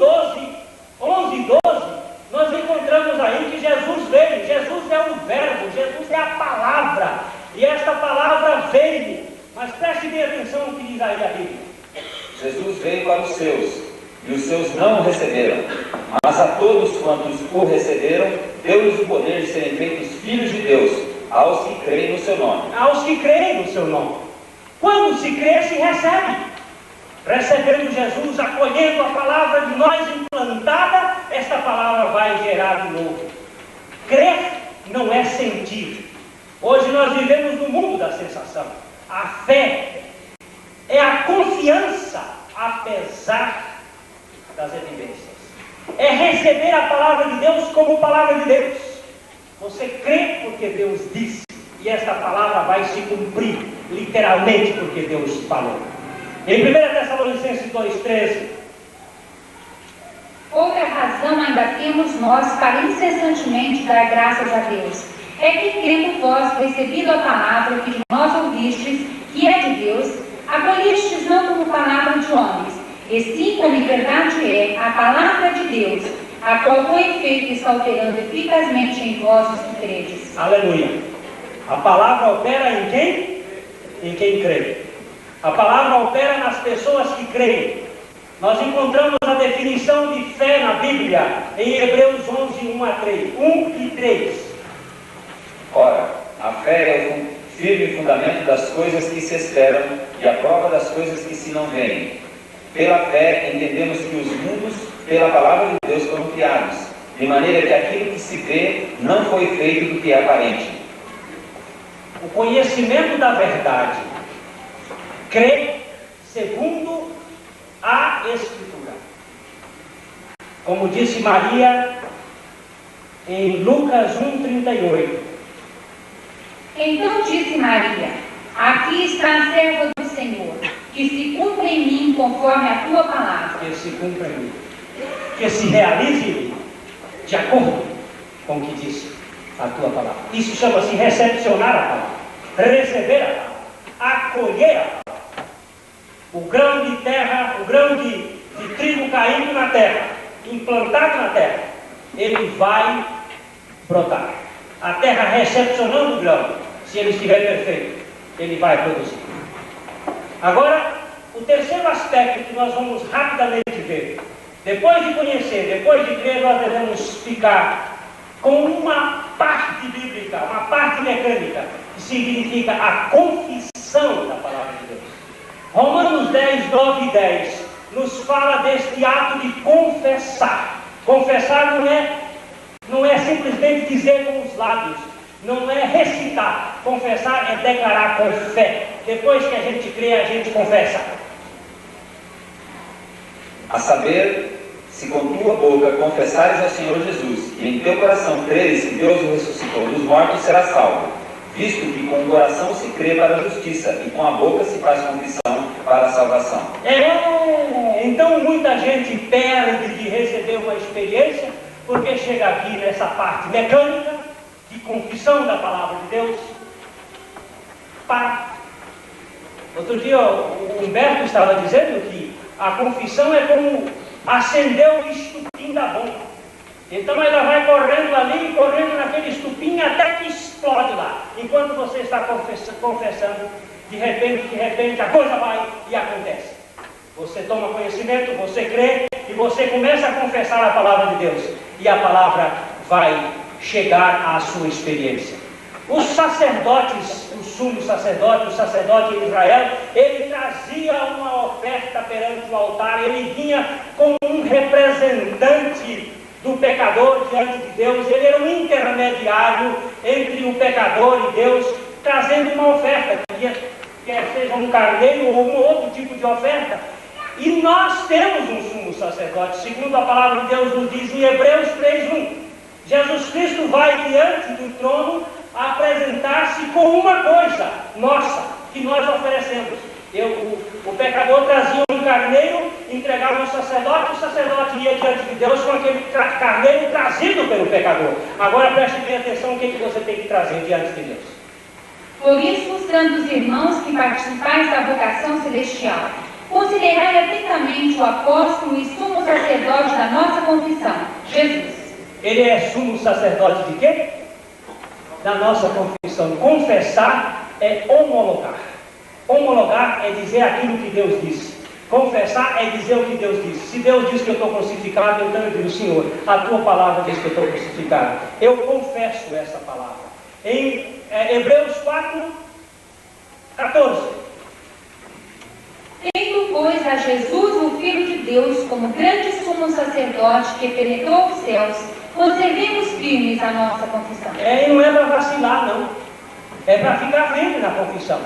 11 e 12, nós encontramos aí que Jesus veio. Jesus é o verbo, Jesus é a palavra. E esta palavra veio. Mas preste bem atenção no que diz aí a Bíblia. Jesus veio para os seus, e os seus não o receberam. Mas a todos quantos o receberam, deu-lhes o poder de serem feitos filhos de Deus, aos que creem no seu nome. Aos que creem no seu nome. Quando se crê, se recebe. Recebendo Jesus, acolhendo a palavra de nós implantada, esta palavra vai gerar de novo. Crer não é sentir. Hoje nós vivemos no mundo da sensação. A fé é a confiança, apesar das evidências. É receber a palavra de Deus como palavra de Deus. Você crê porque Deus disse, e esta palavra vai se cumprir, literalmente, porque Deus falou. Em 1 Tessalonicenses 2,13. Outra razão ainda temos nós para incessantemente dar graças a Deus, é que tendo vós recebido a palavra que de nós ouvistes, que é de Deus, acolhestes não como palavra de homens, e sim como em verdade é a palavra de Deus, a qual com efeito está operando eficazmente em vós os que credes. Aleluia. A palavra opera em quem? Em quem crê. A palavra opera nas pessoas que creem. Nós encontramos a definição de fé na Bíblia em Hebreus 11, 1 a 3. 1 e 3. Ora, a fé é o firme fundamento das coisas que se esperam e a prova das coisas que se não veem. Pela fé entendemos que os mundos, pela palavra de Deus, foram criados, de maneira que aquilo que se vê não foi feito do que é aparente. O conhecimento da verdade crê segundo a Escritura. Como disse Maria em Lucas 1,38. Então disse Maria: aqui está a serva do Senhor, que se cumpra em mim conforme a tua palavra. Que se cumpra em mim. Que se realize em mim, de acordo com o que disse a tua palavra. Isso chama-se recepcionar a palavra, receber a palavra, acolher a palavra. O grão de terra, o grão de trigo caindo na terra, implantado na terra, ele vai brotar. A terra recepcionando o grão, se ele estiver perfeito, ele vai produzir. Agora, o terceiro aspecto que nós vamos rapidamente ver, depois de conhecer, depois de crer, nós devemos ficar com uma parte bíblica, uma parte mecânica, que significa a confissão da palavra de Deus. Romanos 10, 9 e 10 nos fala deste ato de confessar. Confessar não é simplesmente dizer com os lábios, não é recitar. Confessar é declarar com fé. Depois que a gente crê, a gente confessa. A saber, se com tua boca confessares ao Senhor Jesus, e em teu coração creres que Deus o ressuscitou dos mortos, serás salvo, visto que com o coração se crê para a justiça, e com a boca se faz confissão para a salvação. Então muita gente perde de receber uma experiência, porque chega aqui nessa parte mecânica, de confissão da palavra de Deus, para. Outro dia o Humberto estava dizendo que a confissão é como acender o estupim da bomba. Então ela vai correndo ali, correndo naquele estupim até que explode lá. Enquanto você está confessando, de repente a coisa vai e acontece. Você toma conhecimento, você crê e você começa a confessar a palavra de Deus. E a palavra vai chegar à sua experiência. Os sacerdotes, o sumo sacerdote, o sacerdote em Israel, ele trazia uma oferta perante o altar, ele vinha como um representante do pecador diante de Deus, ele era um intermediário entre o pecador e Deus, trazendo uma oferta, quer seja um carneiro ou um outro tipo de oferta. E nós temos um sumo sacerdote, segundo a palavra de Deus nos diz em Hebreus 3:1. Jesus Cristo vai diante do trono apresentar-se com uma coisa nossa, que nós oferecemos. O pecador trazia um carneiro, entregava ao sacerdote, o sacerdote ia diante de Deus com aquele carneiro trazido pelo pecador. Agora preste bem atenção o que você tem que trazer diante de Deus. Por isso, mostrando os irmãos que participais da vocação celestial, considerai atentamente o apóstolo e sumo sacerdote da nossa confissão, Jesus. Ele é sumo sacerdote de quê? Da nossa confissão. Confessar é homologar. Homologar é dizer aquilo que Deus disse. Confessar é dizer o que Deus disse. Se Deus diz que eu estou crucificado, então eu digo, Senhor, a tua palavra diz que eu estou crucificado. Eu confesso essa palavra. Em Hebreus 4:14. Tendo, pois, a Jesus, o Filho de Deus, como grande sumo sacerdote que penetrou os céus, conservemos firmes a nossa confissão. E não é para vacilar, não. É para ficar firme na confissão.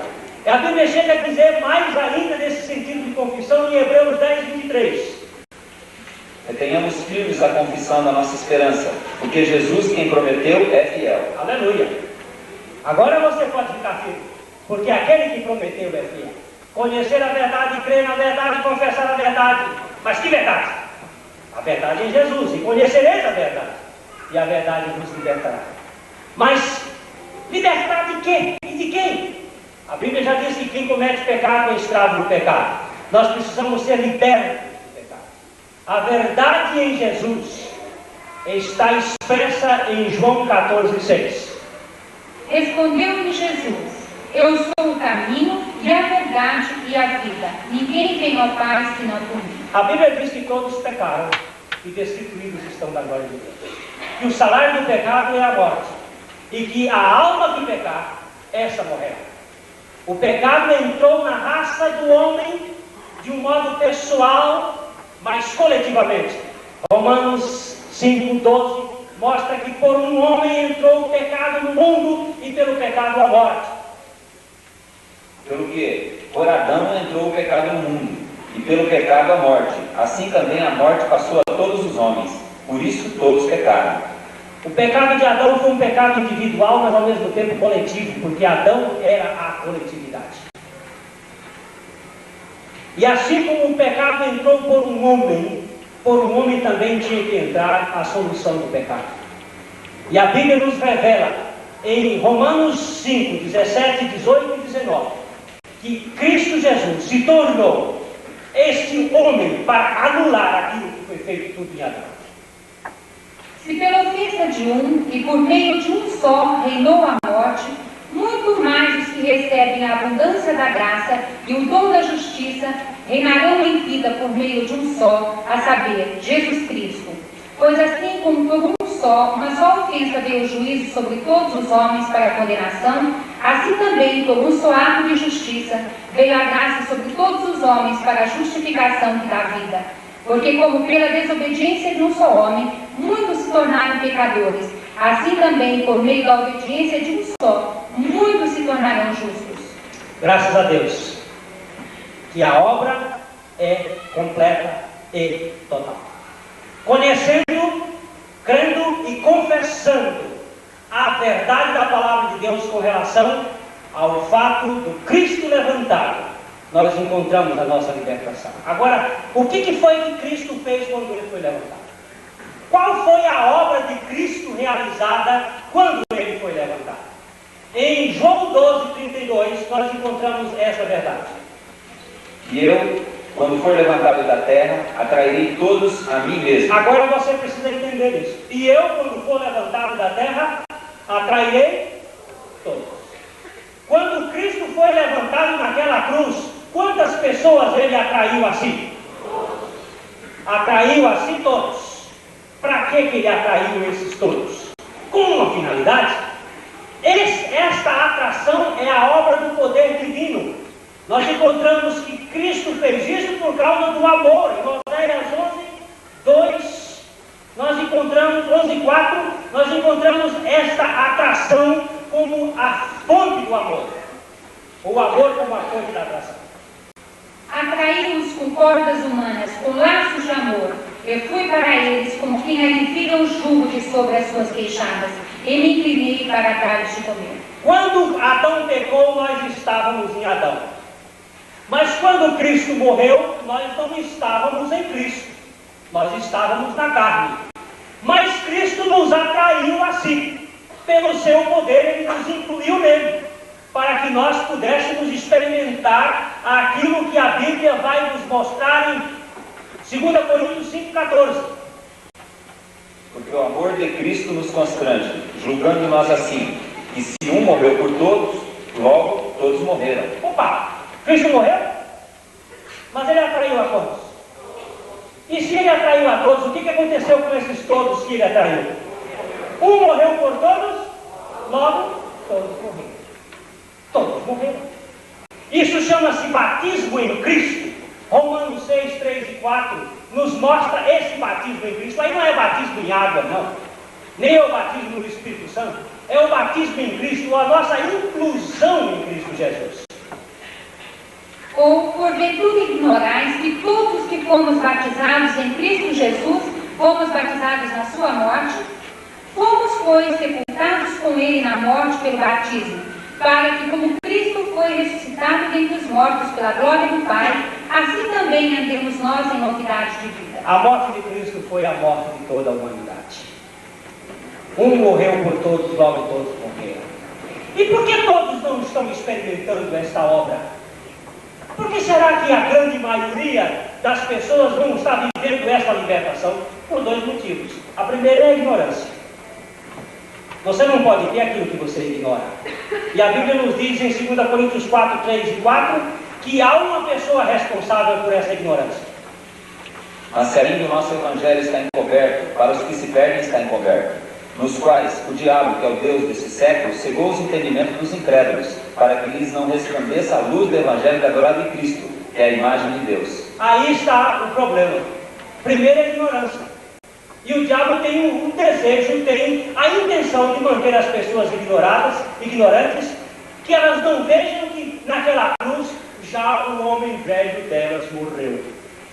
A Bíblia chega a dizer mais ainda nesse sentido de confissão em Hebreus 10:23. Retenhamos firmes a confissão da nossa esperança, porque Jesus, quem prometeu, é fiel. Aleluia. Agora você pode ficar firme, porque aquele que prometeu é fiel. Conhecer a verdade, crer na verdade, confessar a verdade. Mas que verdade? A verdade é em Jesus, e conhecereis a verdade, e a verdade vos libertará. Mas libertar de quê? E de quem? A Bíblia já diz que quem comete pecado é escravo do pecado. Nós precisamos ser libertos do pecado. A verdade em Jesus está expressa em João 14:6. Respondeu-lhe Jesus: eu sou o caminho e a verdade e a vida. Ninguém vem ao Pai senão por mim. A Bíblia diz que todos pecaram e destituídos estão da glória de Deus. Que o salário do pecado é a morte. E que a alma que pecar, essa morrerá. O pecado entrou na raça do homem de um modo pessoal, mas coletivamente. Romanos 5:12 mostra que por um homem entrou o pecado no mundo e pelo pecado a morte. Pelo que por Adão entrou o pecado no mundo, e pelo pecado a morte. Assim também a morte passou a todos os homens. Por isso todos pecaram. O pecado de Adão foi um pecado individual, mas ao mesmo tempo coletivo, porque Adão era a coletividade. E assim como o pecado entrou por um homem também tinha que entrar a solução do pecado. E a Bíblia nos revela em Romanos 5, 17, 18 e 19, que Cristo Jesus se tornou este homem para anular aquilo que foi feito tudo em Adão. Se pela ofensa de um e por meio de um só reinou a morte, muito mais os que recebem a abundância da graça e o dom da justiça reinarão em vida por meio de um só, a saber, Jesus Cristo. Pois assim como por uma só ofensa veio o juízo sobre todos os homens para a condenação, assim também por um só ato de justiça veio a graça sobre todos os homens para a justificação que dá vida. Porque como pela desobediência de um só homem, muitos se tornaram pecadores, assim também por meio da obediência de um só, muitos se tornarão justos. Graças a Deus, que a obra é completa e total. Conhecendo, crendo e confessando a verdade da palavra de Deus com relação ao fato do Cristo levantado, nós encontramos a nossa libertação. Agora, o que foi que Cristo fez quando ele foi levantado? Qual foi a obra de Cristo realizada quando ele foi levantado? Em João 12:32, nós encontramos essa verdade. E eu, quando for levantado da terra, atrairei todos a mim mesmo. Agora você precisa entender isso. E eu, quando for levantado da terra, atrairei todos. Quando Cristo foi levantado naquela cruz, quantas pessoas ele atraiu a si? Atraiu a si todos. Para que ele atraiu esses todos? Com uma finalidade. Esta atração é a obra do poder divino. Nós encontramos que Cristo fez isso por causa do amor. Em Oséias 11:2, nós encontramos, 11:4, nós encontramos esta atração como a fonte do amor. O amor como a fonte da atração. Atraí-os com cordas humanas, com laços de amor. Eu fui para eles como quem alivia o jugo de sobre as suas queixadas, e me inclinei para dar-lhes de comer. Quando Adão pecou, nós estávamos em Adão. Mas quando Cristo morreu, nós não estávamos em Cristo. Nós estávamos na carne. Mas Cristo nos atraiu a si. Pelo seu poder, ele nos incluiu nele, para que nós pudéssemos experimentar aquilo que a Bíblia vai nos mostrar em 2 Coríntios 5:14. Porque o amor de Cristo nos constrange, julgando nós assim, que se um morreu por todos, logo todos morreram. Opa! Cristo morreu? Mas ele atraiu a todos. E se ele atraiu a todos, o que aconteceu com esses todos que ele atraiu? Um morreu por todos, logo todos morreram. Todos morreram. Isso chama-se batismo em Cristo. Romanos 6, 3 e 4 nos mostra esse batismo em Cristo. Aí não é batismo em água, não. Nem é o batismo no Espírito Santo. É o batismo em Cristo, a nossa inclusão em Cristo Jesus. Ou porventura ignorais que todos que fomos batizados em Cristo Jesus, fomos batizados na sua morte? Fomos, pois, sepultados com ele na morte pelo batismo, para que, como Cristo foi ressuscitado dentre os mortos pela glória do Pai, assim também andemos nós em novidade de vida. A morte de Cristo foi a morte de toda a humanidade. Um morreu por todos, logo todos morreram. E por que todos não estão experimentando esta obra? Por que será que a grande maioria das pessoas não está vivendo esta libertação? Por dois motivos. A primeira é a ignorância. Você não pode ter aquilo que você ignora. E a Bíblia nos diz em 2 Coríntios 4, 3 e 4, que há uma pessoa responsável por essa ignorância. Mas se ainda o nosso Evangelho está encoberto, para os que se perdem está encoberto, nos quais o diabo, que é o Deus desse século, cegou os entendimentos dos incrédulos, para que lhes não resplandeça a luz do Evangelho da glória de Cristo, que é a imagem de Deus. Aí está o problema. Primeiro é a ignorância. E o diabo tem um desejo, tem a intenção de manter as pessoas ignorantes, que elas não vejam que naquela cruz já o homem velho delas morreu.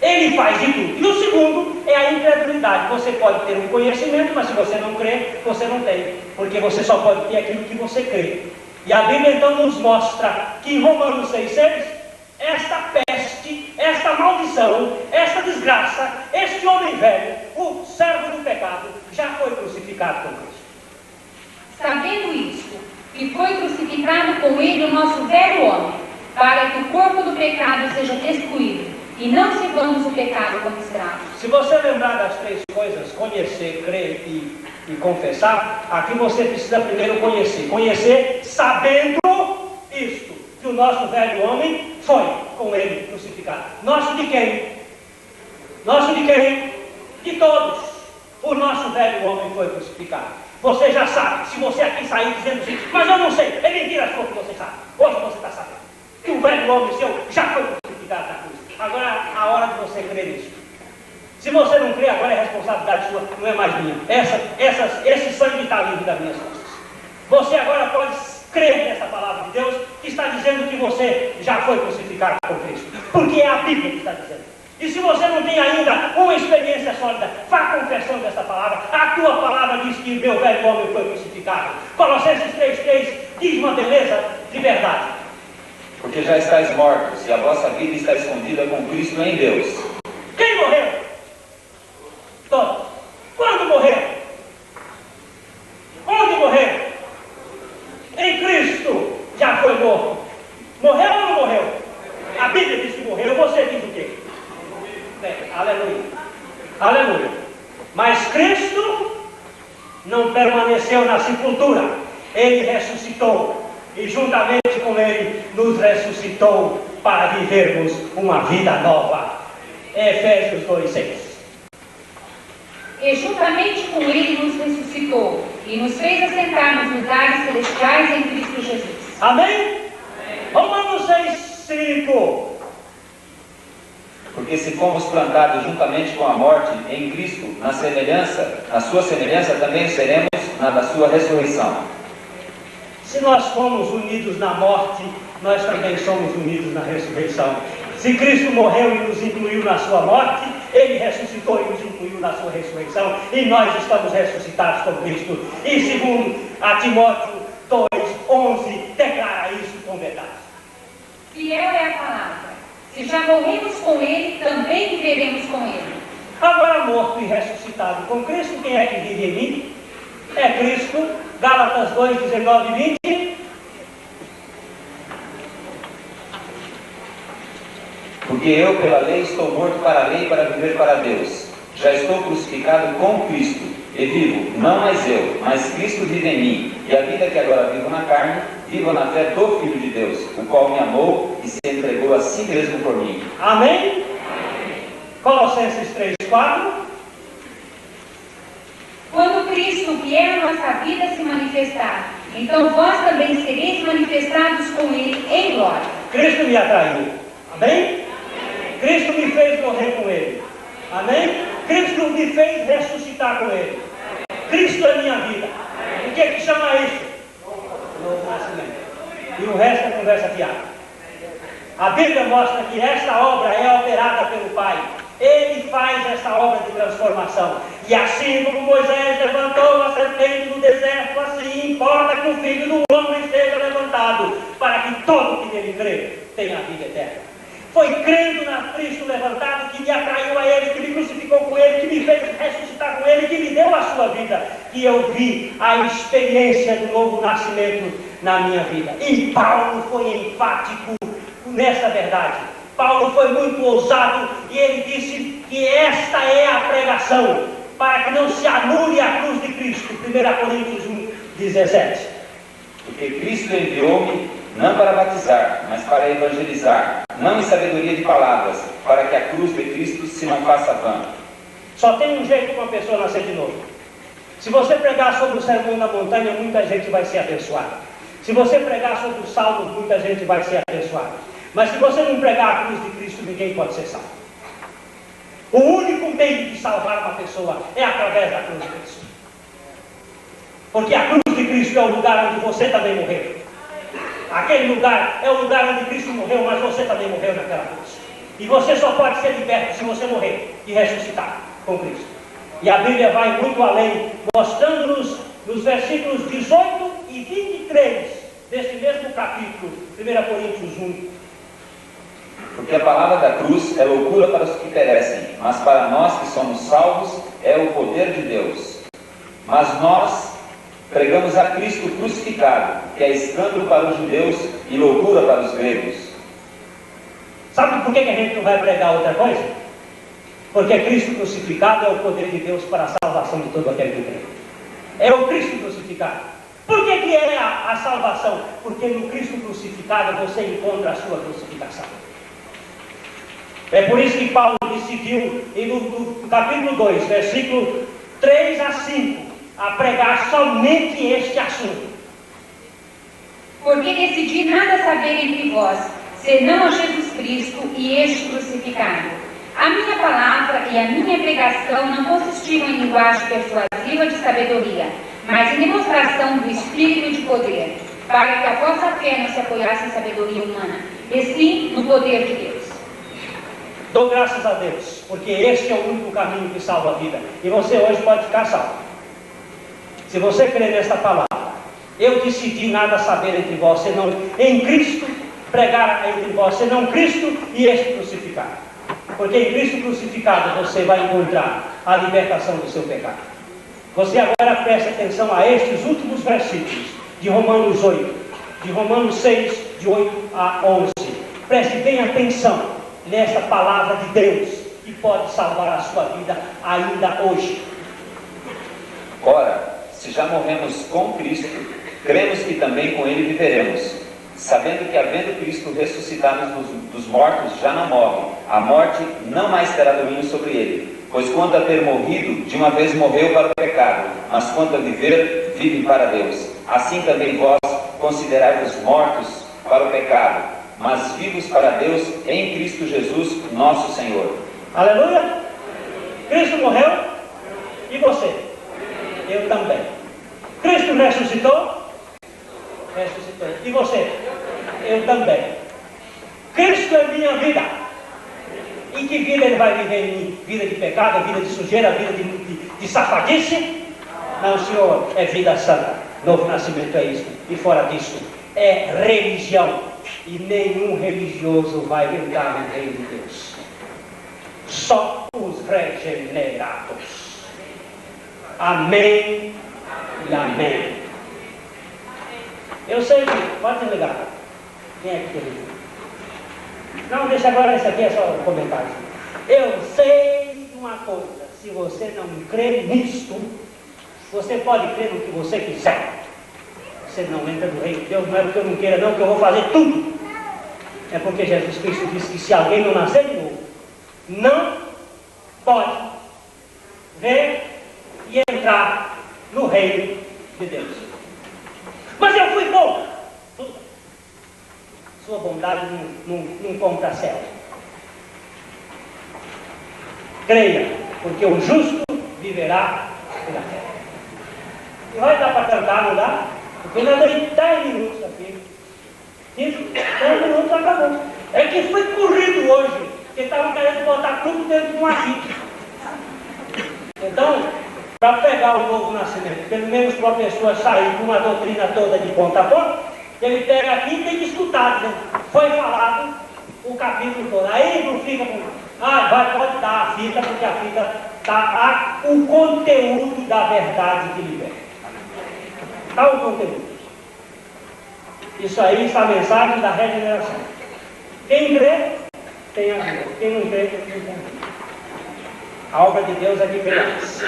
Ele faz de tudo. E o segundo é a incredulidade. Você pode ter um conhecimento, mas se você não crê, você não tem. Porque você só pode ter aquilo que você crê. E a Bíblia então nos mostra que em Romanos 6,6, esta peste, esta maldição, esta desgraça, este homem velho, o servo do pecado, já foi crucificado com Cristo. Sabendo isto, que foi crucificado com ele o nosso velho homem, para que o corpo do pecado seja destruído, e não sirvamos o pecado como escravos. Se você lembrar das três coisas, conhecer, crer e confessar, aqui você precisa primeiro conhecer. Conhecer sabendo isto, que o nosso velho homem foi com ele crucificado. Nosso de quem? Nosso de quem? De todos. O nosso velho homem foi crucificado. Você já sabe, se você aqui sair dizendo assim, mas eu não sei, é mentira as coisas que você sabe. Hoje você está sabendo que o velho homem seu já foi crucificado na cruz. Agora é a hora de você crer nisso. Se você não crê, agora é responsabilidade sua, não é mais minha. Esse sangue está livre das minhas costas. Você agora pode crer nessa palavra de Deus que está dizendo que você já foi crucificado com Cristo. Porque é a Bíblia que está dizendo. E se você não tem ainda uma experiência sólida, vá confessão dessa palavra. A tua palavra diz que meu velho homem foi crucificado. Colossenses 3,3 diz uma beleza de verdade. Porque já estáis mortos, e a vossa vida está escondida com Cristo em Deus. Quem morreu? Todos. Quando morreu? Onde morreu? Em Cristo já foi morto. Morreu ou não morreu? A Bíblia diz que morreu. Você diz o quê? Aleluia. Aleluia. Mas Cristo não permaneceu na sepultura. Ele ressuscitou. E juntamente com Ele nos ressuscitou para vivermos uma vida nova. Efésios 2,6. E juntamente com Ele nos ressuscitou e nos fez assentar nos lugares celestiais em Cristo Jesus. Amém? Romanos 6,5. Porque se fomos plantados juntamente com a morte em Cristo, na sua semelhança também seremos na da sua ressurreição. Se nós fomos unidos na morte, nós também somos unidos na ressurreição. Se Cristo morreu e nos incluiu na sua morte, Ele ressuscitou e nos incluiu na sua ressurreição, e nós estamos ressuscitados com Cristo. E segundo a Timóteo 2,11, declara isso com verdade. Fiel é a palavra. Se já morremos com Ele, também viveremos com Ele. Agora, morto e ressuscitado com Cristo, quem é que vive em mim? É Cristo. Gálatas 2:19 e 20. Porque eu, pela lei, estou morto para a lei, para viver para Deus. Já estou crucificado com Cristo, e vivo, não mais eu, mas Cristo vive em mim. E a vida que agora vivo na carne, vivo na fé do Filho de Deus, o qual me amou e se entregou a si mesmo por mim. Amém? Colossenses 3:4. Quando Cristo vier a nossa vida se manifestar, então vós também sereis manifestados com Ele em glória. Cristo me atraiu. Amém? Cristo me fez morrer com Ele. Amém? Cristo me fez ressuscitar com Ele. Cristo é minha vida. O que é que chama isso? Novo nascimento. E o resto é conversa fiada. A Bíblia mostra que esta obra é operada pelo Pai. Ele faz essa obra de transformação. E assim como Moisés levantou a serpente no deserto, assim importa que o Filho do Homem esteja levantado, para que todo que nele crê tenha a vida eterna. Foi crendo na Cristo levantado que me atraiu a Ele, que me crucificou com Ele, que me fez ressuscitar com Ele, que me deu a sua vida. Que eu vi a experiência do novo nascimento na minha vida. E Paulo foi enfático nessa verdade. Paulo foi muito ousado e ele disse que esta é a pregação, para que não se anule a cruz de Cristo. 1 Coríntios 1:17. Porque Cristo enviou-me não para batizar, mas para evangelizar, não em sabedoria de palavras, para que a cruz de Cristo se não faça vã. Só tem um jeito para uma pessoa nascer de novo. Se você pregar sobre o sermão da montanha, muita gente vai ser abençoada. Se você pregar sobre os salmos, muita gente vai ser abençoada. Mas se você não pregar a cruz de Cristo, ninguém pode ser salvo. O único meio de salvar uma pessoa é através da cruz de Cristo. Porque a cruz de Cristo é o lugar onde você também morreu. Aquele lugar é o lugar onde Cristo morreu, mas você também morreu naquela cruz. E você só pode ser liberto se você morrer e ressuscitar com Cristo. E a Bíblia vai muito além, mostrando-nos nos versículos 18 e 23 desse mesmo capítulo, 1 Coríntios 1. Porque a palavra da cruz é loucura para os que perecem, mas para nós que somos salvos é o poder de Deus. Mas nós pregamos a Cristo crucificado, que é escândalo para os judeus e loucura para os gregos. Sabe por que a gente não vai pregar outra coisa? Porque Cristo crucificado é o poder de Deus para a salvação de todo aquele que crê. É o Cristo crucificado. Por que é a salvação? Porque no Cristo crucificado você encontra a sua crucificação. É por isso que Paulo decidiu, no capítulo 2, versículo 3 a 5, a pregar somente este assunto. Porque decidi nada saber entre vós, senão a Jesus Cristo e este crucificado. A minha palavra e a minha pregação não consistiam em linguagem persuasiva de sabedoria, mas em demonstração do Espírito e de poder, para que a vossa fé não se apoiasse em sabedoria humana, e sim no poder de Deus. Dou graças a Deus, porque este é o único caminho que salva a vida. E você hoje pode ficar salvo. Se você crer nesta palavra, eu decidi nada saber entre vós, senão em Cristo pregar entre vós, senão Cristo e este crucificado. Porque em Cristo crucificado você vai encontrar a libertação do seu pecado. Você agora preste atenção a estes últimos versículos de Romanos 8, de Romanos 6, de 8 a 11. Preste bem atenção nesta palavra de Deus, que pode salvar a sua vida ainda hoje. Ora, se já morremos com Cristo, cremos que também com Ele viveremos, sabendo que, havendo Cristo ressuscitado dos mortos, já não morre, a morte não mais terá domínio sobre ele. Pois quanto a ter morrido, de uma vez morreu para o pecado, mas quanto a viver, vive para Deus. Assim também vós considerai-vos mortos para o pecado, mas vivos para Deus em Cristo Jesus, nosso Senhor. Aleluia! Cristo morreu, e você? Eu também. Cristo ressuscitou? Ressuscitou. E você? Eu também. Cristo é minha vida. E que vida ele vai viver em mim? Vida de pecado, vida de sujeira, vida de safadice? Não, Senhor, é vida santa. Novo nascimento é isso. E fora disso, é religião. E nenhum religioso vai entrar no reino de Deus. Só os regenerados. Amém e amém. Eu sei que, pode desligar. Quem é que tem? Não, deixa agora, isso aqui é só um comentário. Eu sei de uma coisa, se você não crê nisto, você pode crer no que você quiser. Você não entra no reino de Deus, não é porque eu não queira não, que eu vou fazer tudo. É porque Jesus Cristo disse que se alguém não nascer de novo, não pode ver e entrar no reino de Deus. Mas eu fui bom. Sua bondade não compra céu. Creia, porque o justo viverá pela fé. E vai dar para cantar, não dá? Porque nós damos 10 minutos aqui. 10 minutos acabou. É que foi corrido hoje, porque estavam querendo botar tudo dentro de uma fita. Então, para pegar o novo nascimento, pelo menos para a pessoa sair com uma doutrina toda de ponta a ponta, ele pega aqui e tem que escutar, né? Foi falado o capítulo todo. Aí não fica com... pode dar a fita, porque a fita está o conteúdo da verdade que liberta. Está o conteúdo. Isso aí está a mensagem da regeneração. Quem crê, tem a vida. Quem não crê, não tem a vida. A obra de Deus é de graça.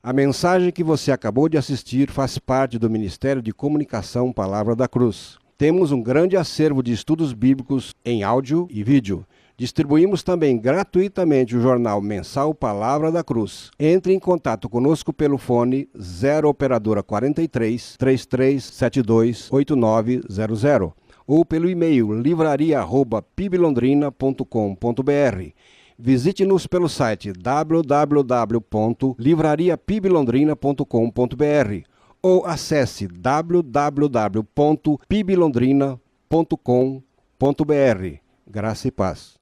A mensagem que você acabou de assistir faz parte do Ministério de Comunicação Palavra da Cruz. Temos um grande acervo de estudos bíblicos em áudio e vídeo. Distribuímos também gratuitamente o jornal mensal Palavra da Cruz. Entre em contato conosco pelo fone 0 operadora 43 3372 8900 ou pelo e-mail livraria@piblondrina.com.br. Visite-nos pelo site www.livrariapiblondrina.com.br ou acesse www.piblondrina.com.br. Graça e paz.